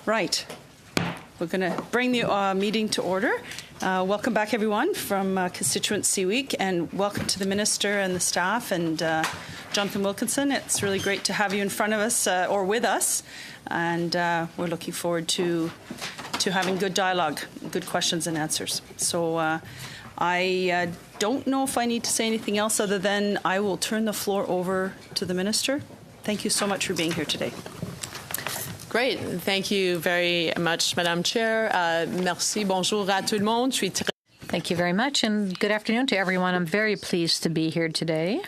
Right. We're going to bring the meeting to order. Welcome back, everyone, from Constituency Week, and welcome to the Minister and the staff and Jonathan Wilkinson. It's really great to have you in front of us or with us, and we're looking forward to having good dialogue, good questions and answers. So I don't know if I need to say anything else other than I will turn the floor over to the Minister. Thank you so much for being here today. Great. Thank you very much, Madame Chair. Merci. Bonjour à tout le monde. Thank you very much, and good afternoon to everyone. I'm very pleased to be here today.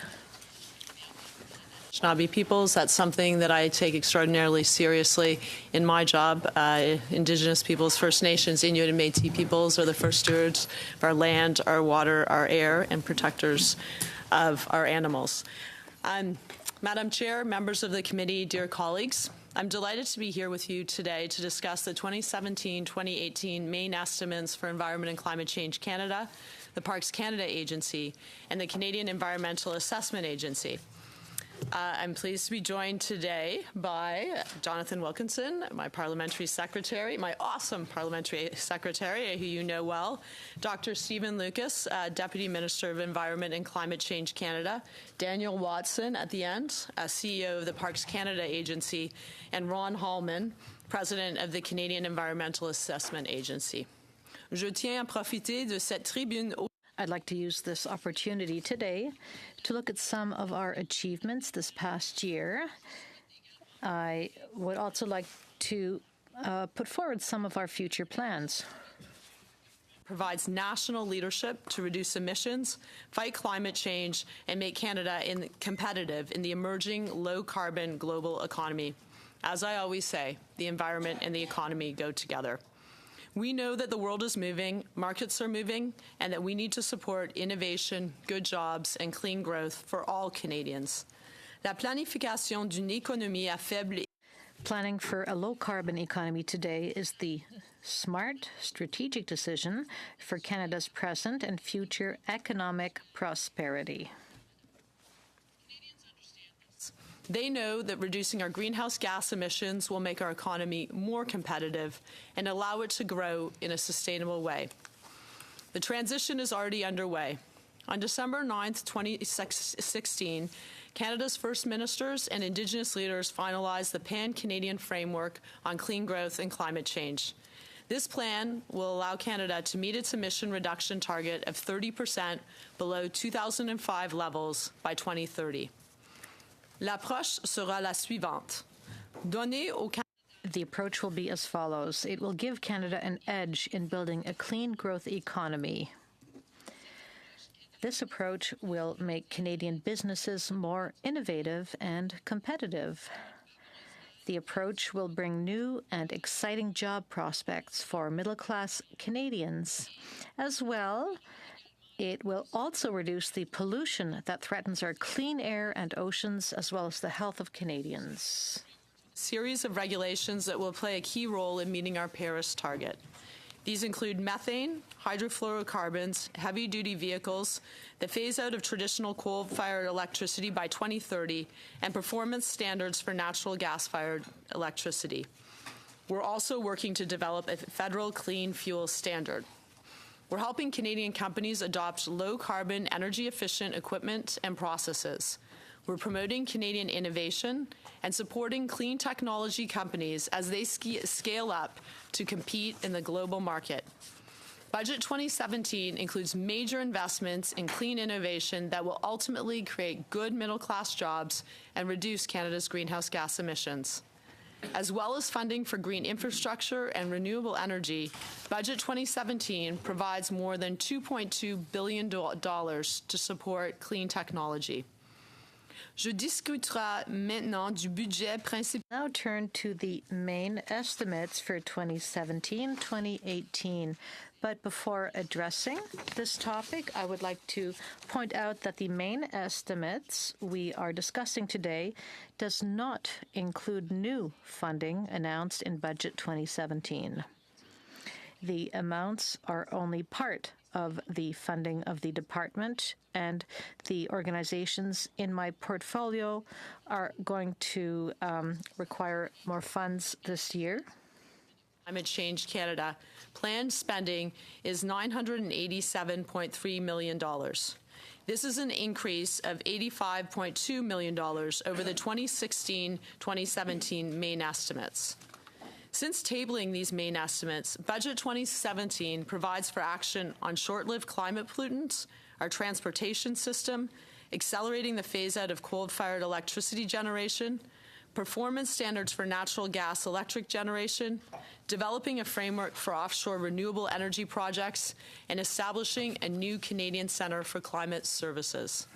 Anishinaabe peoples, that's something that I take extraordinarily seriously in my job. Indigenous peoples, First Nations, Inuit and Métis peoples are the first stewards of our land, our water, our air, and protectors of our animals. Madam Chair, members of the committee, dear colleagues, I'm delighted to be here with you today to discuss the 2017-2018 main estimates for Environment and Climate Change Canada, the Parks Canada Agency, and the Canadian Environmental Assessment Agency. I'm pleased to be joined today by Jonathan Wilkinson, my parliamentary secretary, my awesome parliamentary secretary, who you know well, Dr. Stephen Lucas, Deputy Minister of Environment and Climate Change Canada, Daniel Watson at the end, CEO of the Parks Canada Agency, and Ron Hallman, President of the Canadian Environmental Assessment Agency. Je tiens à profiter de cette tribune. I'd like to use this opportunity today to look at some of our achievements this past year. I would also like to put forward some of our future plans. Provides national leadership to reduce emissions, fight climate change, and make Canada competitive in the emerging low-carbon global economy. As I always say, the environment and the economy go together. We know that the world is moving, markets are moving, and that we need to support innovation, good jobs, and clean growth for all Canadians. La planification d'une économie à faible. Planning for a low-carbon economy today is the smart, strategic decision for Canada's present and future economic prosperity. They know that reducing our greenhouse gas emissions will make our economy more competitive and allow it to grow in a sustainable way. The transition is already underway. On December 9th, 2016, Canada's First Ministers and Indigenous leaders finalized the Pan-Canadian Framework on Clean Growth and Climate Change. This plan will allow Canada to meet its emission reduction target of 30% below 2005 levels by 2030. L'approche sera la suivante. Donner au The approach will be as follows. It will give Canada an edge in building a clean growth economy. This approach will make Canadian businesses more innovative and competitive. The approach will bring new and exciting job prospects for middle-class Canadians. As well, it will also reduce the pollution that threatens our clean air and oceans, as well as the health of Canadians. Series of regulations that will play a key role in meeting our Paris target. These include methane, hydrofluorocarbons, heavy-duty vehicles, the phase-out of traditional coal-fired electricity by 2030, and performance standards for natural gas-fired electricity. We're also working to develop a federal clean fuel standard. We're helping Canadian companies adopt low-carbon, energy-efficient equipment and processes. We're promoting Canadian innovation and supporting clean technology companies as they scale up to compete in the global market. Budget 2017 includes major investments in clean innovation that will ultimately create good middle-class jobs and reduce Canada's greenhouse gas emissions. As well as funding for green infrastructure and renewable energy, Budget 2017 provides more than $2.2 billion to support clean technology. Je discuterai maintenant du budget principal. Now turn to the main estimates for 2017-2018. But before addressing this topic, I would like to point out that the main estimates we are discussing today does not include new funding announced in Budget 2017. The amounts are only part of the funding of the department, and the organizations in my portfolio are going to require more funds this year. Climate Change Canada, planned spending is $987.3 million. This is an increase of $85.2 million over the 2016-2017 main estimates. Since tabling these main estimates, Budget 2017 provides for action on short-lived climate pollutants, our transportation system, accelerating the phase-out of coal-fired electricity generation, performance standards for natural gas electric generation, developing a framework for offshore renewable energy projects, and establishing a new Canadian Centre for Climate Services.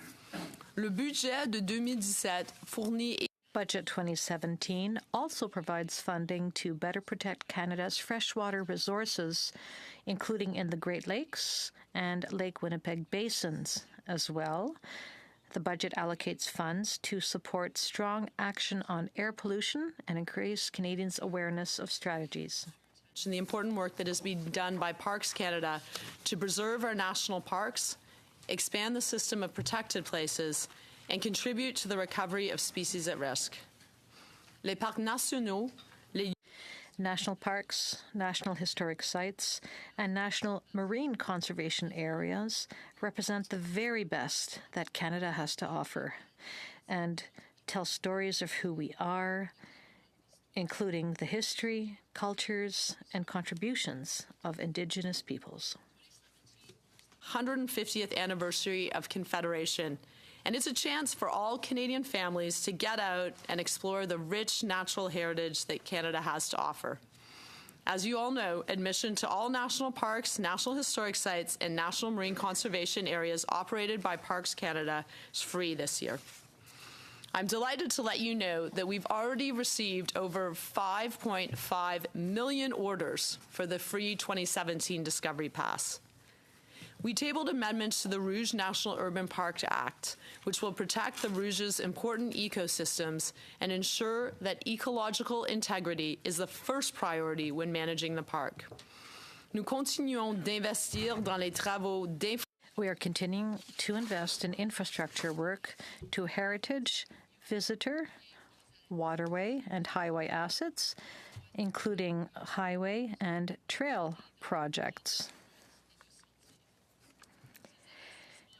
Le budget de 2017 fournit Budget 2017 also provides funding to better protect Canada's freshwater resources, including in the Great Lakes and Lake Winnipeg basins as well. The budget allocates funds to support strong action on air pollution and increase Canadians' awareness of strategies. and the important work that is being done by Parks Canada to preserve our national parks, expand the system of protected places, and contribute to the recovery of species at risk. Les parcs nationaux, les National parks, national historic sites, and national marine conservation areas represent the very best that Canada has to offer and tell stories of who we are, including the history, cultures, and contributions of Indigenous peoples. 150th anniversary of Confederation, and it's a chance for all Canadian families to get out and explore the rich natural heritage that Canada has to offer. As you all know, admission to all national parks, national historic sites, and national marine conservation areas operated by Parks Canada is free this year. I'm delighted to let you know that we've already received over 5.5 million orders for the free 2017 Discovery Pass. We tabled amendments to the Rouge National Urban Park Act, which will protect the Rouge's important ecosystems and ensure that ecological integrity is the first priority when managing the park. Nous continuons d'investir dans les travaux We are continuing to invest in infrastructure work to heritage, visitor, waterway, and highway assets, including highway and trail projects.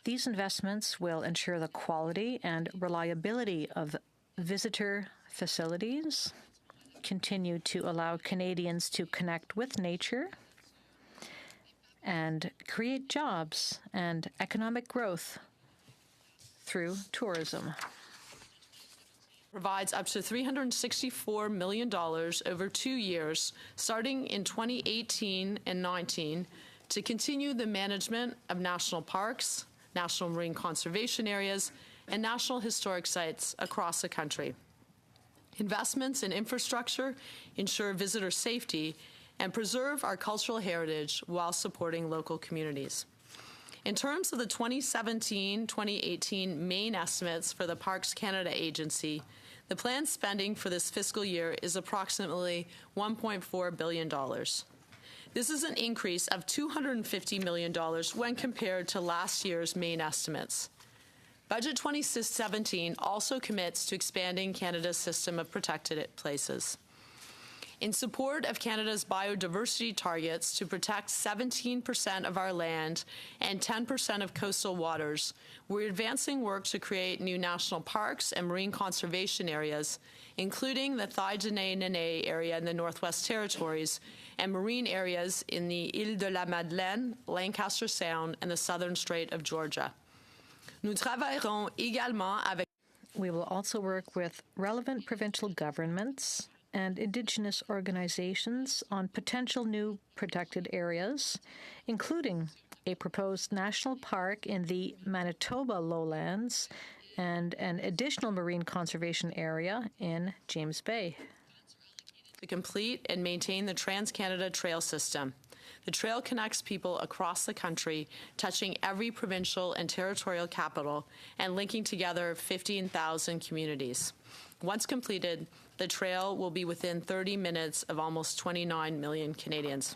These investments will ensure the quality and reliability of visitor facilities, continue to allow Canadians to connect with nature, and create jobs and economic growth through tourism. provides up to $364 million over 2 years, starting in 2018 and 19, to continue the management of national parks, national marine conservation areas, and national historic sites across the country. Investments in infrastructure ensure visitor safety and preserve our cultural heritage while supporting local communities. In terms of the 2017-2018 main estimates for the Parks Canada Agency, the planned spending for this fiscal year is approximately $1.4 billion. This is an increase of $250 million when compared to last year's main estimates. Budget 2017 also commits to expanding Canada's system of protected places. In support of Canada's biodiversity targets to protect 17% of our land and 10% of coastal waters, we're advancing work to create new national parks and marine conservation areas, including the Thai-Dene-Nene area in the Northwest Territories and marine areas in the Île de la Madeleine, Lancaster Sound, and the Southern Strait of Georgia. Nous travaillerons également avec We will also work with relevant provincial governments and Indigenous organizations on potential new protected areas, including a proposed national park in the Manitoba lowlands and an additional marine conservation area in James Bay. to complete and maintain the Trans-Canada Trail System. The trail connects people across the country, touching every provincial and territorial capital and linking together 15,000 communities. Once completed, the trail will be within 30 minutes of almost 29 million Canadians.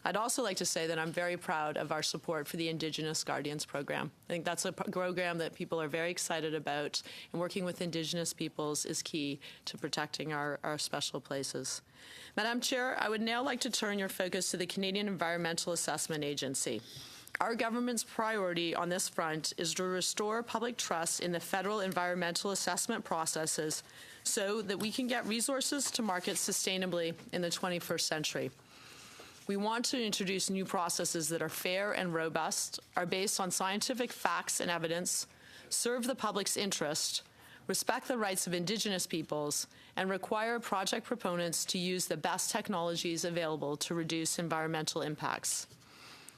I'd also like to say that I'm very proud of our support for the Indigenous Guardians program. I think that's a program that people are very excited about, and working with Indigenous peoples is key to protecting our special places. Madam Chair, I would now like to turn your focus to the Canadian Environmental Assessment Agency. Our government's priority on this front is to restore public trust in the federal environmental assessment processes so that we can get resources to market sustainably in the 21st century. We want to introduce new processes that are fair and robust, are based on scientific facts and evidence, serve the public's interest, respect the rights of Indigenous peoples, and require project proponents to use the best technologies available to reduce environmental impacts.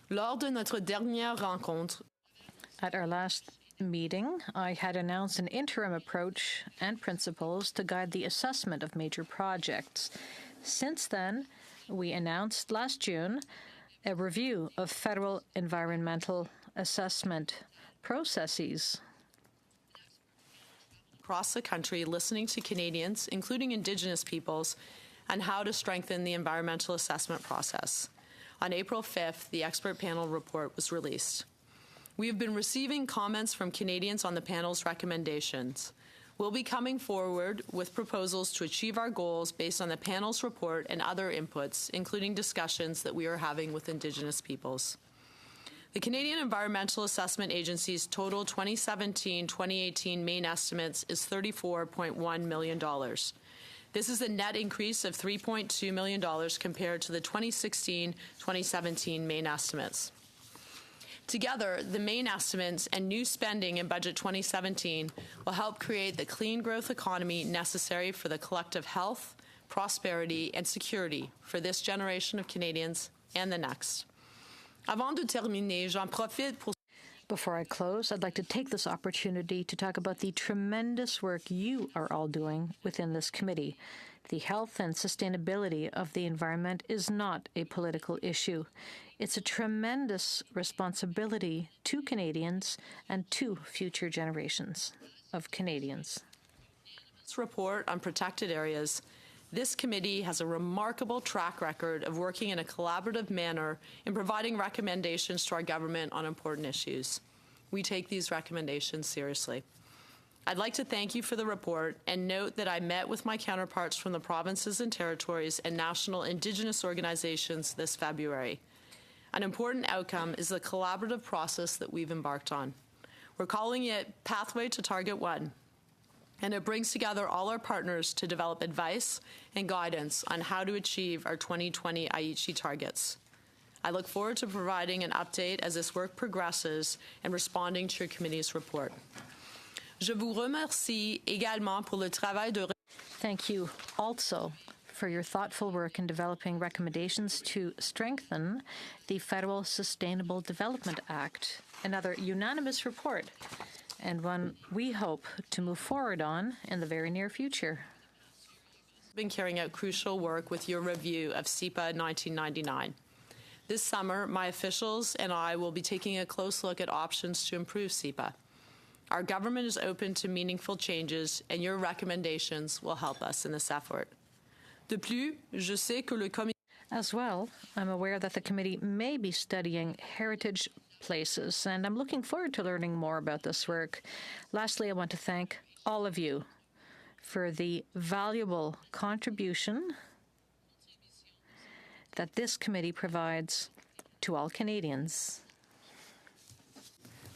Lors de notre dernière rencontre, At our last meeting, I had announced an interim approach and principles to guide the assessment of major projects. Since then, we announced last June a review of federal environmental assessment processes. Across the country, listening to Canadians, including Indigenous peoples, on how to strengthen the environmental assessment process. On April 5th, the expert panel report was released. We have been receiving comments from Canadians on the panel's recommendations. We'll be coming forward with proposals to achieve our goals based on the panel's report and other inputs, including discussions that we are having with Indigenous peoples. The Canadian Environmental Assessment Agency's total 2017-2018 main estimates is $34.1 million. This is a net increase of $3.2 million compared to the 2016-2017 main estimates. Together, the main estimates and new spending in Budget 2017 will help create the clean growth economy necessary for the collective health, prosperity, and security for this generation of Canadians and the next. Avant de terminer, j'en profite pour Before I close, I'd like to take this opportunity to talk about the tremendous work you are all doing within this committee. The health and sustainability of the environment is not a political issue. It's a tremendous responsibility to Canadians and to future generations of Canadians. this report on protected areas, this committee has a remarkable track record of working in a collaborative manner in providing recommendations to our government on important issues. We take these recommendations seriously. I'd like to thank you for the report and note that I met with my counterparts from the provinces and territories and national Indigenous organizations this February. An important outcome is the collaborative process that we've embarked on. We're calling it Pathway to Target 1, and it brings together all our partners to develop advice and guidance on how to achieve our 2020 Aichi targets. I look forward to providing an update as this work progresses and responding to your committee's report. Je vous remercie également pour le travail de... Thank you also for your thoughtful work in developing recommendations to strengthen the Federal Sustainable Development Act, another unanimous report, and one we hope to move forward on in the very near future. Been carrying out crucial work with your review of SEPA 1999. This summer, my officials and I will be taking a close look at options to improve SEPA. Our government is open to meaningful changes, and your recommendations will help us in this effort. De plus, je sais que le comité... As well, I'm aware that the committee may be studying heritage places, and I'm looking forward to learning more about this work. Lastly, I want to thank all of you for the valuable contribution that this committee provides to all Canadians.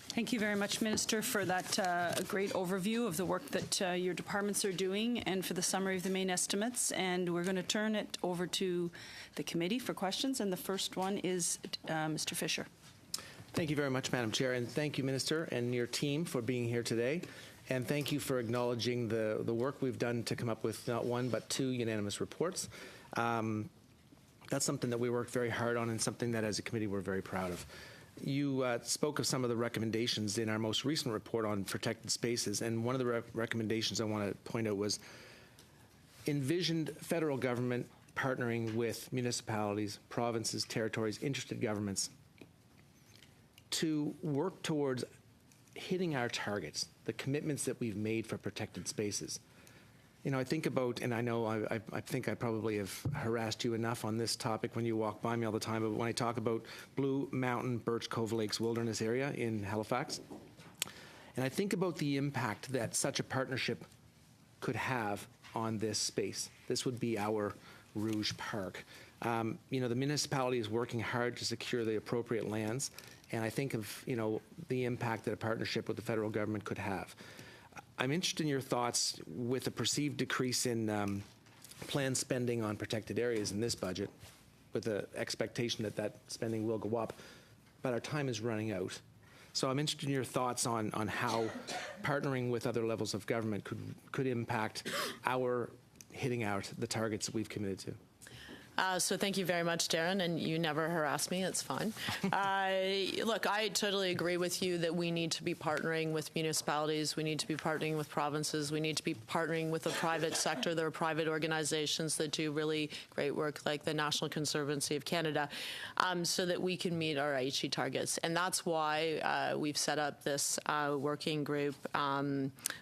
Thank you very much, Minister, for that great overview of the work that your departments are doing and for the summary of the main estimates. And we're going to turn it over to the committee for questions. And the first one is Mr. Fisher. Thank you very much, Madam Chair, and thank you, Minister, and your team for being here today. And thank you for acknowledging the work we've done to come up with not one but two unanimous reports. That's something that we worked very hard on and something that as a committee we're very proud of. You spoke of some of the recommendations in our most recent report on protected spaces, and one of the recommendations I want to point out was envisioned federal government partnering with municipalities, provinces, territories, interested governments to work towards hitting our targets, the commitments that we've made for protected spaces. You know, I think about, and I know I think I probably have harassed you enough on this topic when you walk by me all the time, but when I talk about Blue Mountain Birch Cove Lakes Wilderness Area in Halifax, and I think about the impact that such a partnership could have on this space. This would be our Rouge Park. You know, the municipality is working hard to secure the appropriate lands, and I think of, you know, the impact that a partnership with the federal government could have. I'm interested in your thoughts with a perceived decrease in planned spending on protected areas in this budget, with the expectation that that spending will go up, but our time is running out. So I'm interested in your thoughts on how partnering with other levels of government could impact our hitting out the targets that we've committed to. So thank you very much, Darren, and you never harass me. It's fine. Look, I totally agree with you that we need to be partnering with municipalities. We need to be partnering with provinces. We need to be partnering with the private sector. There are private organizations that do really great work, like the National Conservancy of Canada, so that we can meet our Aichi targets. And that's why we've set up this working group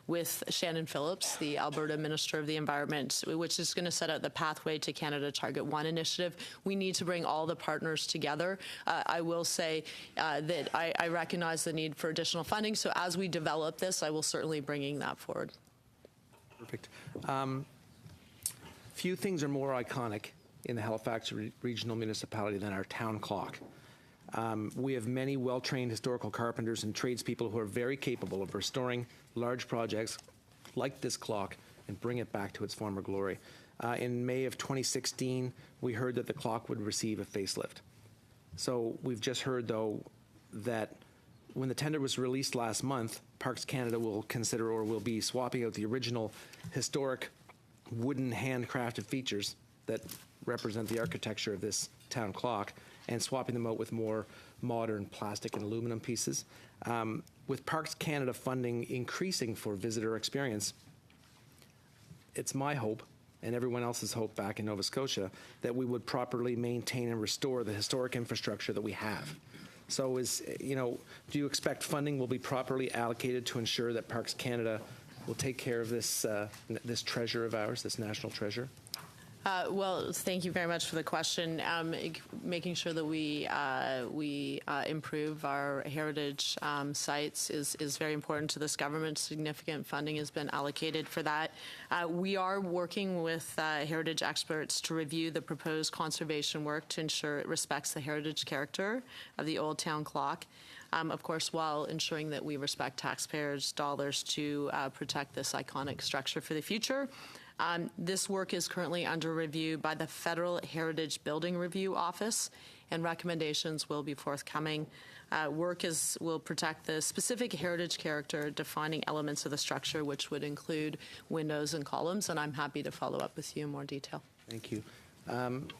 with Shannon Phillips, the Alberta Minister of the Environment, which is going to set out the Pathway to Canada Target 1 initiative. We need to bring all the partners together. I will say that I recognize the need for additional funding, so as we develop this, I will certainly bringing that forward. Perfect. Few things are more iconic in the Halifax Regional Municipality than our town clock. We have many well-trained historical carpenters and tradespeople who are very capable of restoring large projects like this clock and bring it back to its former glory. In May of 2016, we heard that the clock would receive a facelift. So we've just heard, though, that when the tender was released last month, Parks Canada will consider or will be swapping out the original historic wooden handcrafted features that represent the architecture of this town clock and swapping them out with more modern plastic and aluminum pieces. With Parks Canada funding increasing for visitor experience, it's my hope and everyone else's hope back in Nova Scotia that we would properly maintain and restore the historic infrastructure that we have. So do you expect funding will be properly allocated to ensure that Parks Canada will take care of this this treasure of ours, this national treasure? Well, thank you very much for the question. Making sure that we improve our heritage sites is very important to this government. Significant funding has been allocated for that. We are working with heritage experts to review the proposed conservation work to ensure it respects the heritage character of the Old Town Clock. Of course, while ensuring that we respect taxpayers' dollars to protect this iconic structure for the future. This work is currently under review by the Federal Heritage Building Review Office, and recommendations will be forthcoming. Work will protect the specific heritage character defining elements of the structure, which would include windows and columns, and I'm happy to follow up with you in more detail. Thank you.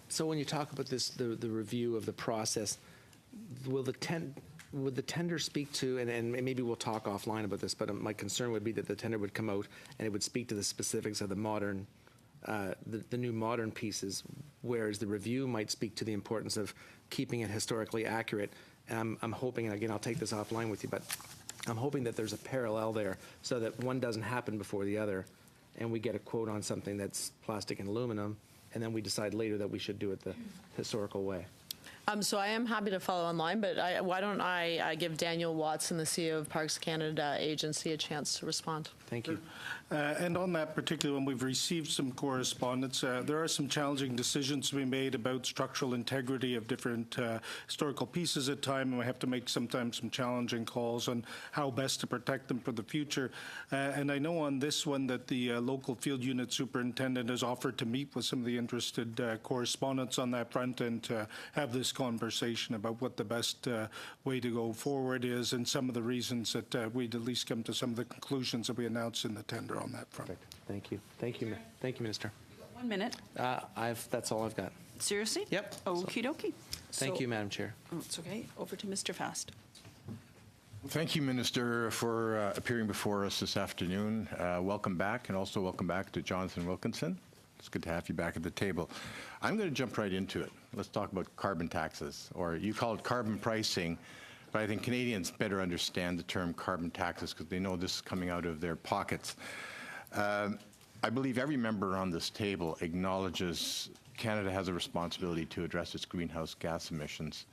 So when you talk about this, the review of the process, would the tender speak to, and maybe we'll talk offline about this, but my concern would be that the tender would come out and it would speak to the specifics of the modern, the new modern pieces, whereas the review might speak to the importance of keeping it historically accurate. And I'm hoping, and again, I'll take this offline with you, but I'm hoping that there's a parallel there so that one doesn't happen before the other, and we get a quote on something that's plastic and aluminum, and then we decide later that we should do it the historical way. So I am happy to follow online, but why don't I give Daniel Watson, the CEO of Parks Canada Agency, a chance to respond. Thank you. And on that particular one, we've received some correspondence. There are some challenging decisions to be made about structural integrity of different historical pieces at time, and we have to make sometimes some challenging calls on how best to protect them for the future. And I know on this one that the local field unit superintendent has offered to meet with some of the interested correspondents on that front and to have this conversation about what the best way to go forward is and some of the reasons that we'd at least come to some of the conclusions that we announced in the tender on that front. Perfect. Thank you. Thank you. Thank you, Minister. 1 minute. That's all I've got. Seriously? Yep. Okie dokie. Thank you, Madam Chair. Oh, it's okay. Over to Mr. Fast. Thank you, Minister, for appearing before us this afternoon. Welcome back, and also welcome back to Jonathan Wilkinson. It's good to have you back at the table. I'm going to jump right into it. Let's talk about carbon taxes, or you call it carbon pricing, but I think Canadians better understand the term carbon taxes because they know this is coming out of their pockets. I believe every member on this table acknowledges Canada has a responsibility to address its greenhouse gas emissions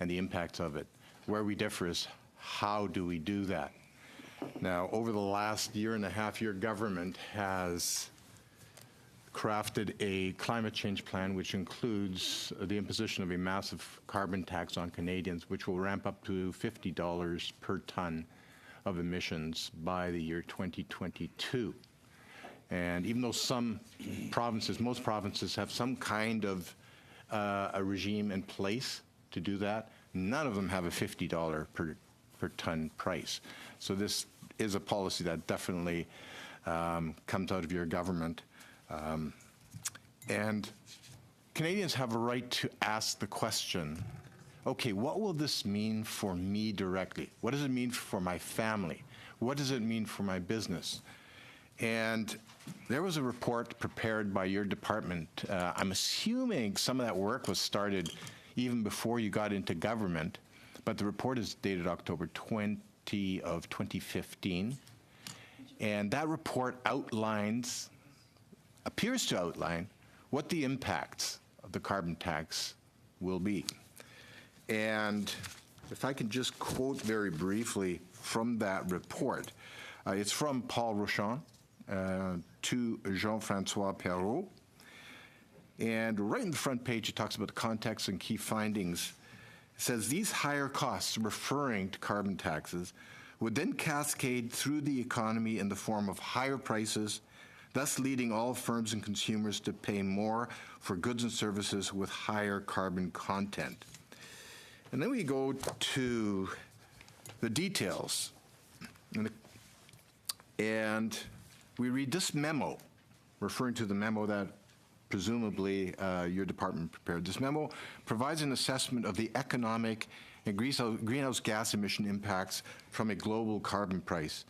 and the impacts of it. Where we differ is how do we do that? Now, over the last year and a half, your government has crafted a climate change plan which includes the imposition of a massive carbon tax on Canadians, which will ramp up to $50 per ton of emissions by the year 2022. And even though some provinces, most provinces have some kind of a regime in place to do that, none of them have a $50 per ton price. So this is a policy that definitely comes out of your government. And Canadians have a right to ask the question, okay, what will this mean for me directly? What does it mean for my family? What does it mean for my business? And there was a report prepared by your department. I'm assuming some of that work was started even before you got into government, but the report is dated October 20 of 2015. And that report appears to outline what the impacts of the carbon tax will be. And if I can just quote very briefly from that report, it's from Paul Rochon to Jean-Francois Perrault. And right in the front page, it talks about the context and key findings. It says these higher costs, referring to carbon taxes, would then cascade through the economy in the form of higher prices, thus leading all firms and consumers to pay more for goods and services with higher carbon content. And then we go to the details. And we read this memo, referring to the memo that presumably your department prepared. This memo provides an assessment of the economic and greenhouse gas emission impacts from a global carbon price.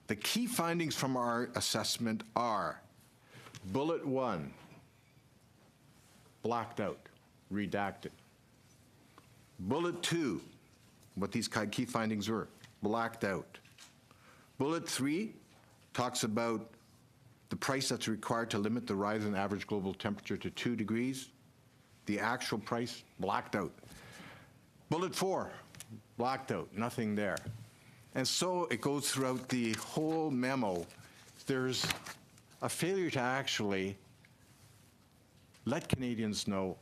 The key findings from our assessment are: bullet 1, blacked out, redacted. Bullet 2, what these key findings were, blacked out. Bullet 3 talks about the price that's required to limit the rise in average global temperature to 2 degrees. The actual price, blacked out. Bullet 4, blacked out, nothing there. And so it goes throughout the whole memo. There's a failure to actually let Canadians know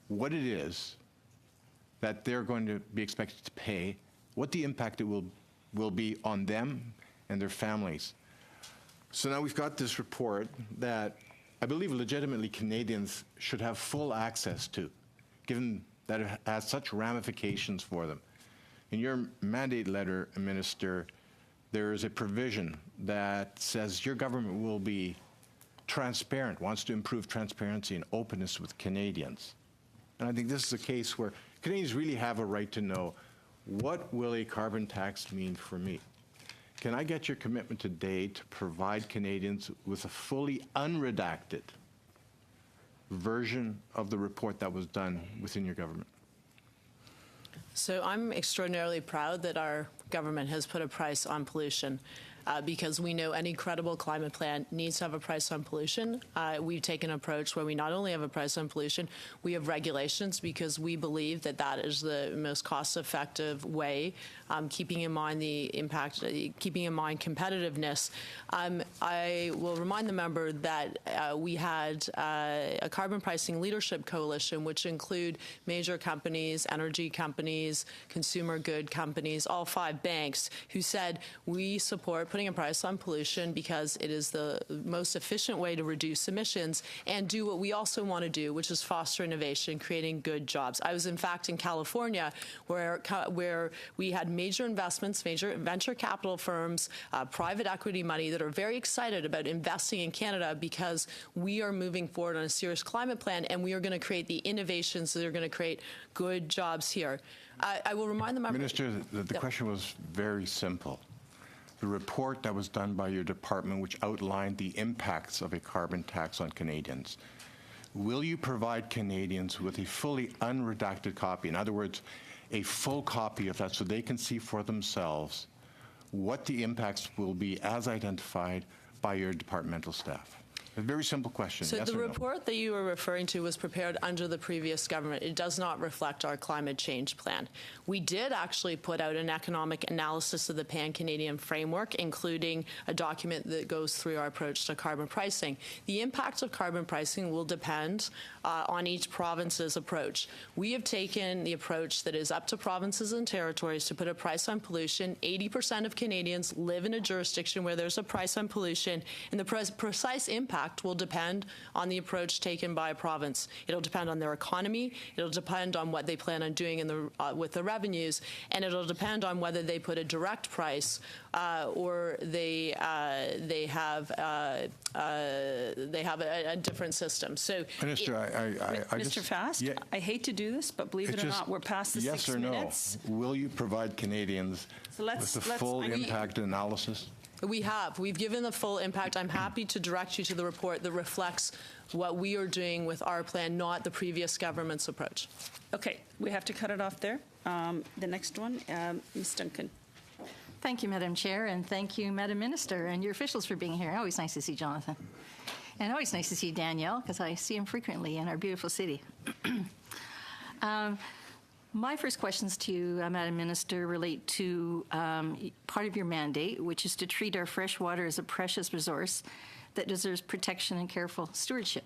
what it is that they're going to be expected to pay, what the impact it will be on them and their families. So now we've got this report that I believe legitimately Canadians should have full access to, given that it has such ramifications for them. In your mandate letter, Minister, there is a provision that says your government will be transparent, wants to improve transparency and openness with Canadians. And I think this is a case where Canadians really have a right to know, what will a carbon tax mean for me? Can I get your commitment today to provide Canadians with a fully unredacted version of the report that was done within your government? So I'm extraordinarily proud that our government has put a price on pollution. Because we know any credible climate plan needs to have a price on pollution. We've taken an approach where we not only have a price on pollution, we have regulations, because we believe that that is the most cost-effective way, keeping in mind the impact, keeping in mind competitiveness. I will remind the member that we had a carbon pricing leadership coalition, which include major companies, energy companies, consumer good companies, all 5 banks, who said we support putting a price on pollution because it is the most efficient way to reduce emissions and do what we also want to do, which is foster innovation, creating good jobs. I was, in fact, in California, where we had major investments, major venture capital firms, private equity money that are very excited about investing in Canada because we are moving forward on a serious climate plan, and we are going to create the innovations that are going to create good jobs here. I will remind the member— Minister, the question was very simple. The report that was done by your department, which outlined the impacts of a carbon tax on Canadians, will you provide Canadians with a fully unredacted copy? In other words, a full copy of that so they can see for themselves what the impacts will be as identified by your departmental staff? A very simple question. So yes the or no? report that you were referring to was prepared under the previous government. It does not reflect our climate change plan. We did actually put out an economic analysis of the Pan-Canadian framework, including a document that goes through our approach to carbon pricing. The impact of carbon pricing will depend on each province's approach. We have taken the approach that is up to provinces and territories to put a price on pollution. 80% of Canadians live in a jurisdiction where there's a price on pollution, and the precise impact will depend on the approach taken by a province. It'll depend on their economy, it'll depend on what they plan on doing with the revenues, and it'll depend on whether they put a direct price or they have a different system. So, Minister, I Mr. just... Fast, Yeah, I hate to do this, but believe it it's or just not, we're past the yes 6 or no. minutes. Will you provide Canadians So let's- with the let's- full I mean- impact analysis? We've given the full impact. I'm happy to direct you to the report that reflects what we are doing with our plan, not the previous government's approach. Okay, we have to cut it off there. The next one, Ms. Duncan. Thank you, Madam Chair, and thank you, Madam Minister, and your officials for being here. Always nice to see Jonathan. And always nice to see Danielle, because I see him frequently in our beautiful city. My first questions to you, Madam Minister, relate to part of your mandate, which is to treat our fresh water as a precious resource that deserves protection and careful stewardship.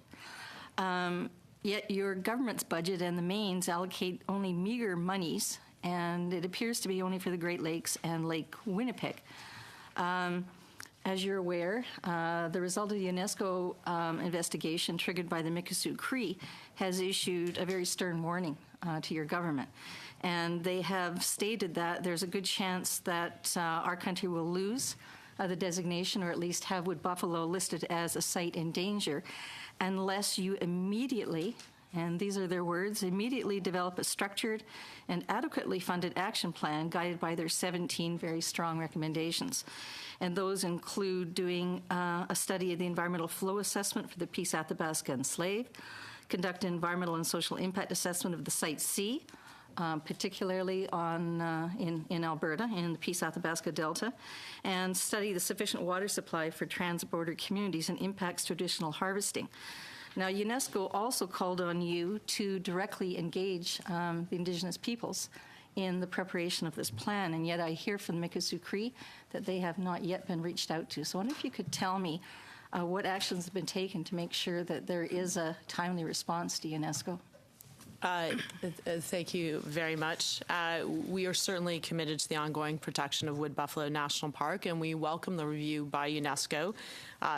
Yet your government's budget and the Mains allocate only meager monies, and it appears to be only for the Great Lakes and Lake Winnipeg. As you're aware, the result of the UNESCO investigation triggered by the Mikisew Cree has issued a very stern warning to your government. And they have stated that there's a good chance that our country will lose the designation, or at least have Wood Buffalo listed as a site in danger, unless you immediately, and these are their words, immediately develop a structured and adequately funded action plan guided by their 17 very strong recommendations. And those include doing a study of the environmental flow assessment for the Peace Athabasca and Slave, conduct an environmental and social impact assessment of the Site C, particularly in Alberta, in the Peace Athabasca Delta, and study the sufficient water supply for transborder communities and impacts traditional harvesting. Now, UNESCO also called on you to directly engage the Indigenous peoples in the preparation of this plan, and yet I hear from the Mikisew Cree that they have not yet been reached out to. So I wonder if you could tell me what actions have been taken to make sure that there is a timely response to UNESCO. Thank you very much. We are certainly committed to the ongoing protection of Wood Buffalo National Park, and we welcome the review by UNESCO.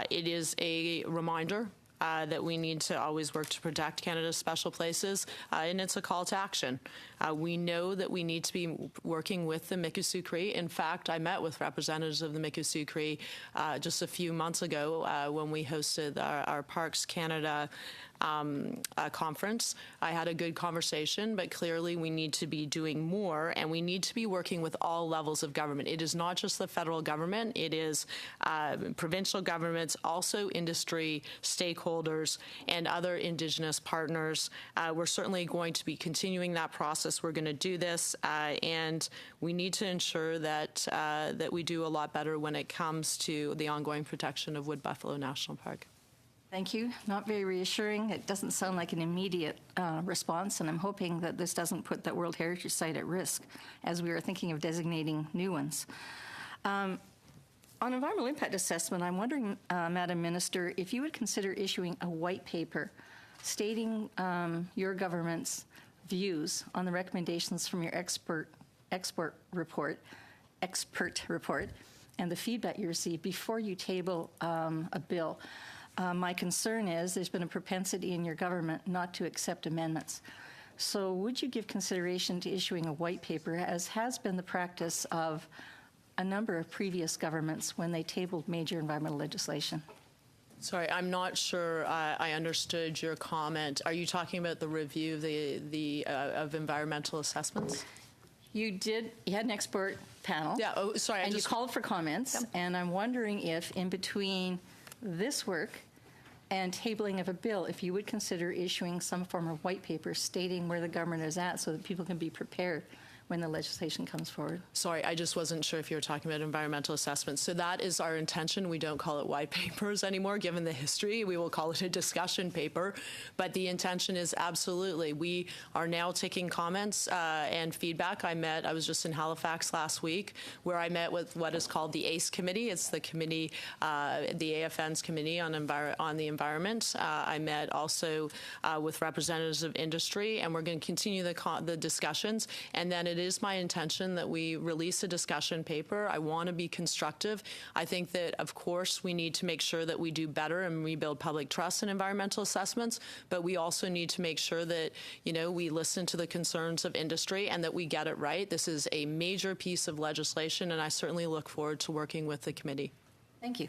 It is a reminder that we need to always work to protect Canada's special places, and it's a call to action. We know that we need to be working with the Mikisew Cree. In fact, I met with representatives of the Mikisew Cree just a few months ago when we hosted our Parks Canada conference. I had a good conversation, but clearly we need to be doing more, and we need to be working with all levels of government. It is not just the federal government, it is provincial governments, also industry, stakeholders, and other Indigenous partners. We're certainly going to be continuing that process. We're going to do this, and we need to ensure that that we do a lot better when it comes to the ongoing protection of Wood Buffalo National Park. Thank you. Not very reassuring. It doesn't sound like an immediate response, and I'm hoping that this doesn't put that World Heritage Site at risk as we are thinking of designating new ones. On environmental impact assessment, I'm wondering, Madam Minister, if you would consider issuing a white paper stating your government's views on the recommendations from your expert report, and the feedback you received before you table a bill. My concern is there's been a propensity in your government not to accept amendments. So would you give consideration to issuing a white paper, as has been the practice of a number of previous governments when they tabled major environmental legislation? Sorry, I'm not sure I understood your comment. Are you talking about the review of environmental assessments? You had an expert panel. Yeah, oh, sorry. And you called for comments, Yep. and I'm wondering if in between this work and tabling of a bill, if you would consider issuing some form of white paper stating where the government is at so that people can be prepared when the legislation comes forward. Sorry, I just wasn't sure if you were talking about environmental assessments. So that is our intention. We don't call it white papers anymore, given the history. We will call it a discussion paper. But the intention is absolutely. We are now taking comments and feedback. I was just in Halifax last week, where I met with what is called the ACE Committee. It's the committee, the AFN's Committee on the Environment. I met also with representatives of industry, and we're going to continue the discussions. And then it is my intention that we release a discussion paper. I want to be constructive. I think that, of course, we need to make sure that we do better and rebuild public trust in environmental assessments, but we also need to make sure that, we listen to the concerns of industry and that we get it right. This is a major piece of legislation, and I certainly look forward to working with the committee. Thank you.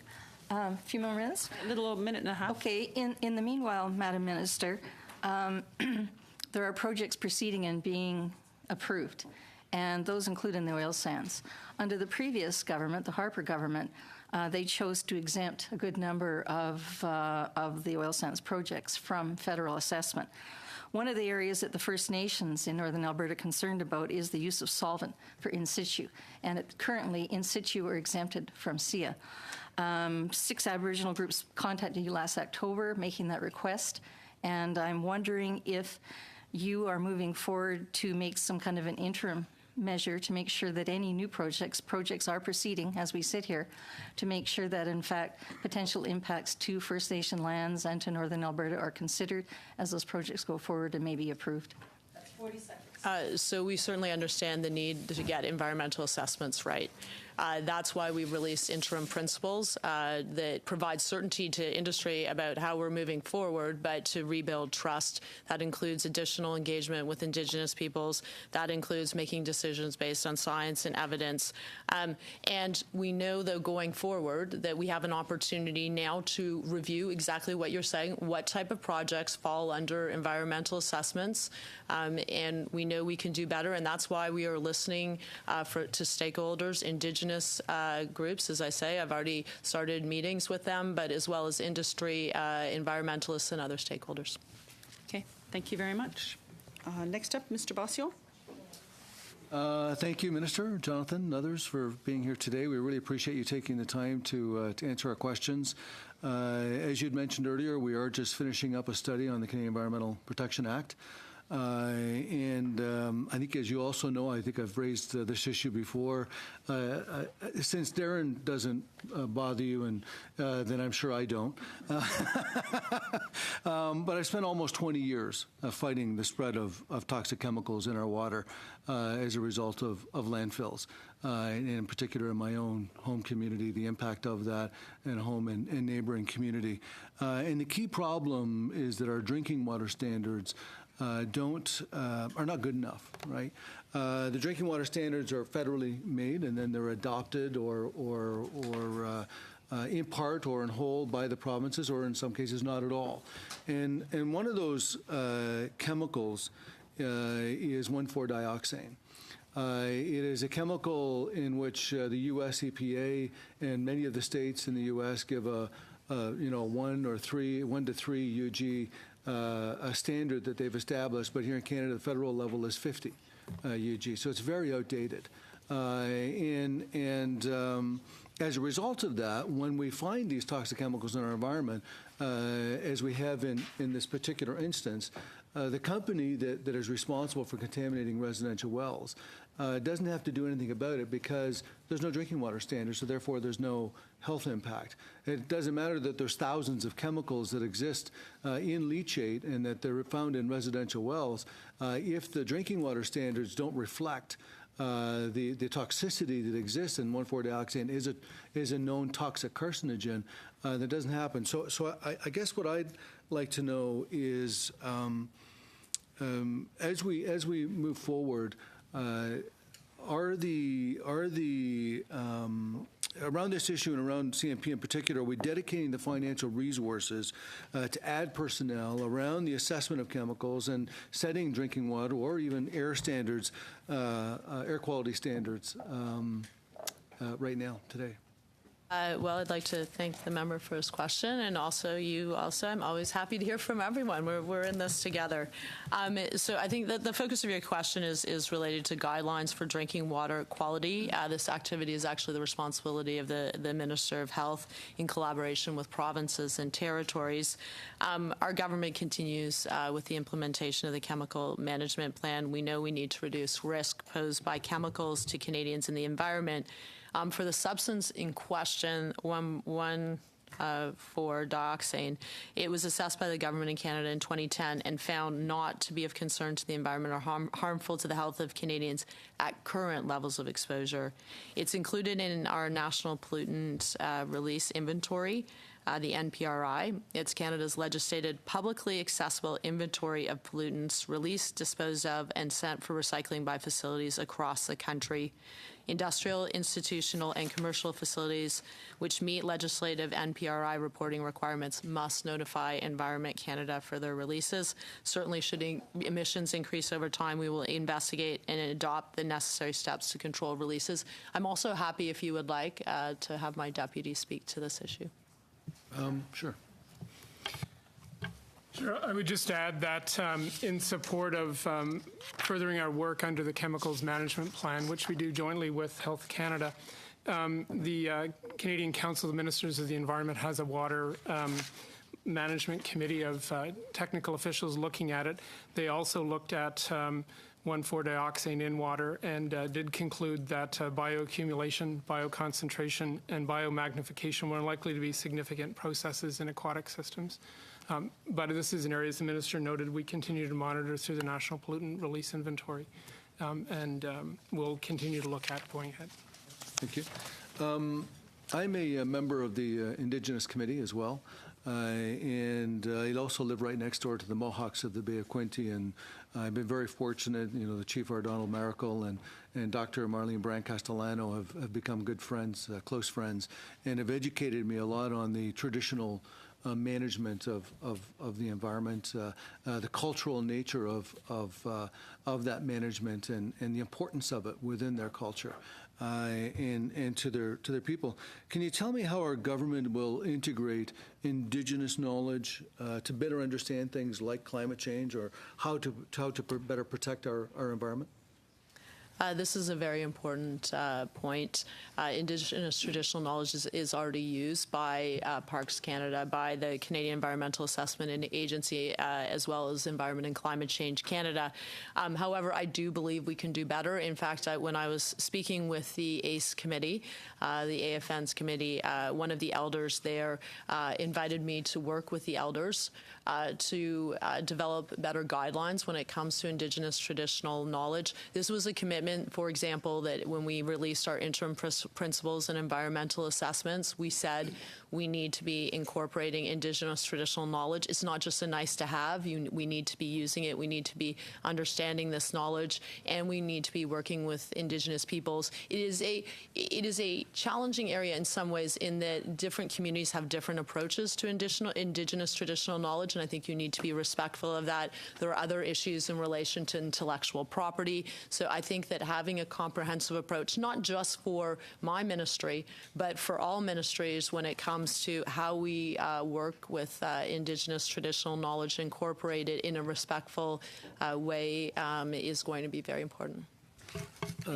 A few more minutes? A little minute and a half. Okay. In the meanwhile, Madam Minister, there are projects proceeding and being approved, and those include in the oil sands. Under the previous government, the Harper government, they chose to exempt a good number of the oil sands projects from federal assessment. One of the areas that the First Nations in Northern Alberta are concerned about is the use of solvent for in situ, and currently in situ are exempted from SIA. 6 Aboriginal groups contacted you last October making that request, and I'm wondering if you are moving forward to make some kind of an interim measure to make sure that any new projects are proceeding as we sit here, to make sure that, in fact, potential impacts to First Nation lands and to Northern Alberta are considered as those projects go forward and may be approved. 40 seconds. So we certainly understand the need to get environmental assessments right. That's why we released interim principles that provide certainty to industry about how we're moving forward, but to rebuild trust. That includes additional engagement with Indigenous peoples. That includes making decisions based on science and evidence. And we know, though, going forward, that we have an opportunity now to review exactly what you're saying, what type of projects fall under environmental assessments, and we know we can do better, and that's why we are listening to stakeholders, Indigenous groups. As I say, I've already started meetings with them, but as well as industry, environmentalists, and other stakeholders. Okay, thank you very much. Next up, Mr. Bossio. Thank you, Minister, Jonathan, and others for being here today. We really appreciate you taking the time to answer our questions. As you'd mentioned earlier, we are just finishing up a study on the Canadian Environmental Protection Act. I think, as you also know, I think I've raised this issue before. Since Darren doesn't bother you, and then I'm sure I don't. But I spent almost 20 years fighting the spread of toxic chemicals in our water as a result of landfills. And in particular in my own home community, the impact of that in home and neighboring community. And the key problem is that our drinking water standards are not good enough, right? The drinking water standards are federally made, and then they're adopted or in part or in whole by the provinces, or in some cases not at all. And one of those chemicals is 1,4-dioxane. It is a chemical in which the U.S. EPA and many of the states in the U.S. give a 1 to 3 UG a standard that they've established, but here in Canada, the federal level is 50 UG, so it's very outdated. As a result of that, when we find these toxic chemicals in our environment, as we have in this particular instance, the company that is responsible for contaminating residential wells doesn't have to do anything about it because there's no drinking water standards, so therefore there's no health impact. It doesn't matter that there's thousands of chemicals that exist in leachate and that they're found in residential wells. If the drinking water standards don't reflect the toxicity that exists, and 1,4-dioxane is a known toxic carcinogen, that doesn't happen. So I guess what I'd like to know is, as we move forward, around this issue and around CNP in particular, are we dedicating the financial resources to add personnel around the assessment of chemicals and setting drinking water or even air standards, air quality standards right now, today? Well, I'd like to thank the member for his question, and also you. Also, I'm always happy to hear from everyone. We're in this together. So I think that the focus of your question is related to guidelines for drinking water quality. This activity is actually the responsibility of the Minister of Health in collaboration with provinces and territories. Our government continues with the implementation of the Chemical Management Plan. We know we need to reduce risk posed by chemicals to Canadians and the environment. For the substance in question, for dioxane, it was assessed by the government in Canada in 2010 and found not to be of concern to the environment or harmful to the health of Canadians at current levels of exposure. It's included in our National Pollutant Release Inventory, the NPRI. It's Canada's legislated, publicly accessible inventory of pollutants released, disposed of, and sent for recycling by facilities across the country. Industrial, institutional, and commercial facilities which meet legislative NPRI reporting requirements must notify Environment Canada for their releases. Certainly, should emissions increase over time, we will investigate and adopt the necessary steps to control releases. I'm also happy, if you would like, to have my deputy speak to this issue. Sure. Sure. I would just add that in support of furthering our work under the Chemicals Management Plan, which we do jointly with Health Canada, the Canadian Council of Ministers of the Environment has a water management committee of technical officials looking at it. They also looked at 1,4-dioxane in water and did conclude that bioaccumulation, bioconcentration, and biomagnification were likely to be significant processes in aquatic systems. But this is an area, as the Minister noted, we continue to monitor through the National Pollutant Release Inventory, and we'll continue to look at going ahead. Thank you. I'm a member of the Indigenous Committee as well, and I also live right next door to the Mohawks of the Bay of Quinte, and I've been very fortunate. You know, the Chief Donald Maracle and Dr. Marlene Brand-Castellano have become good friends, close friends, and have educated me a lot on the traditional management of the environment, the cultural nature of that management, and the importance of it within their culture and to their people. Can you tell me how our government will integrate Indigenous knowledge to better understand things like climate change, or how to better protect our environment? This is a very important point. Indigenous traditional knowledge is already used by Parks Canada, by the Canadian Environmental Assessment Agency, as well as Environment and Climate Change Canada. However, I do believe we can do better. In fact, when I was speaking with the ACE committee, the AFN's committee, one of the elders there invited me to work with the elders to develop better guidelines when it comes to Indigenous traditional knowledge. This was a commitment, for example, that when we released our interim principles and environmental assessments, we said we need to be incorporating Indigenous traditional knowledge. It's not just a nice to have. We need to be using it. We need to be understanding this knowledge, and we need to be working with Indigenous peoples. It is a challenging area in some ways, in that different communities have different approaches to Indigenous traditional knowledge, and I think you need to be respectful of that. There are other issues in relation to intellectual property. So I think that having a comprehensive approach, not just for my ministry, but for all ministries when it comes to how we work with Indigenous traditional knowledge, incorporated in a respectful way, is going to be very important.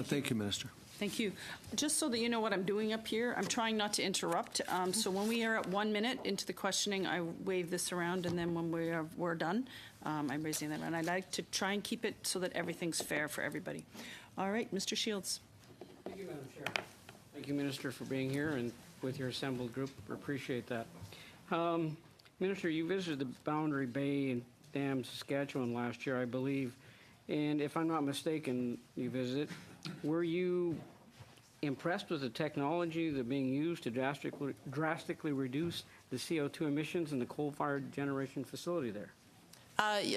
Thank you, Minister. Thank you. Just so that you know what I'm doing up here, I'm trying not to interrupt. So when we are at 1 minute into the questioning, I wave this around, and then when we're done, I'm raising that around. I like to try and keep it so that everything's fair for everybody. All right, Mr. Shields. Thank you, Madam Chair. Thank you, Minister, for being here and with your assembled group. Appreciate that. Minister, you visited the Boundary Bay Dam, Saskatchewan last year, I believe, and if I'm not mistaken, you visited. Were you impressed with the technology that being used to drastically reduce the CO2 emissions in the coal-fired generation facility there?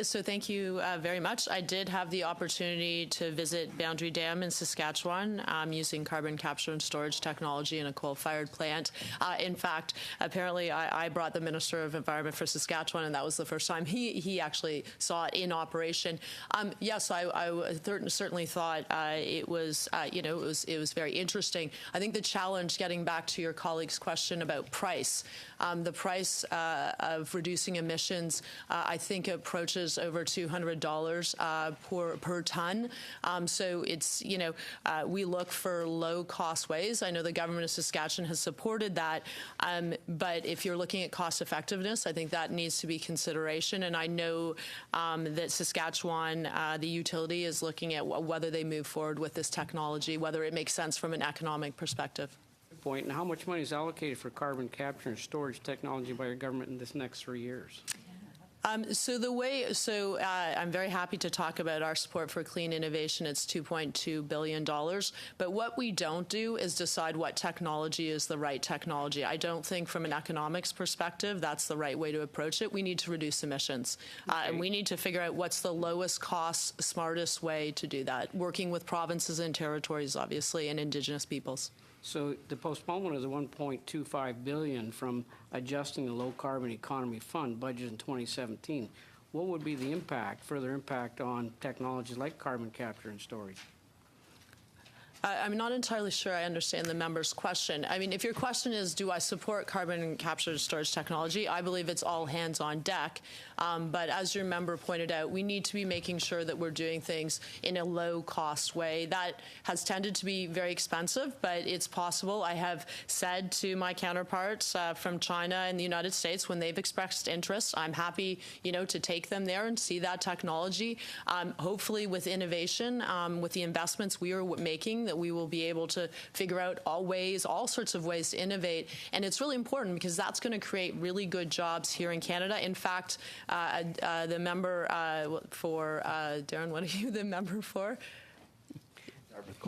So thank you very much. I did have the opportunity to visit Boundary Dam in Saskatchewan using carbon capture and storage technology in a coal-fired plant. In fact, apparently I brought the Minister of Environment for Saskatchewan, and that was the first time he actually saw it in operation. Yes, I certainly thought it was it was very interesting. I think the challenge, getting back to your colleague's question about price, the price of reducing emissions, I think approaches over $200 per ton. So it's, we look for low-cost ways. I know the government of Saskatchewan has supported that, but if you're looking at cost effectiveness, I think that needs to be consideration. And I know that Saskatchewan, the utility, is looking at whether they move forward with this technology, whether it makes sense from an economic perspective. Good point. And how much money is allocated for carbon capture and storage technology by your government in this next 3 years? I'm very happy to talk about our support for clean innovation. It's $2.2 billion. But what we don't do is decide what technology is the right technology. I don't think from an economics perspective that's the right way to approach it. We need to reduce emissions. And we need to figure out what's the lowest cost, smartest way to do that, working with provinces and territories, obviously, and Indigenous peoples. So the postponement of the $1.25 billion from adjusting the low carbon economy fund budget in 2017, what would be the impact, further impact on technologies like carbon capture and storage? I'm not entirely sure I understand the member's question. I mean, if your question is, do I support carbon capture and storage technology, I believe it's all hands on deck. But as your member pointed out, we need to be making sure that we're doing things in a low-cost way. That has tended to be very expensive, but it's possible. I have said to my counterparts from China and the United States, when they've expressed interest, I'm happy, to take them there and see that technology. Hopefully, with innovation, with the investments we are making, that we will be able to figure out all sorts of ways to innovate. And it's really important because that's going to create really good jobs here in Canada. In fact, the member for, Darren, what are you the member for?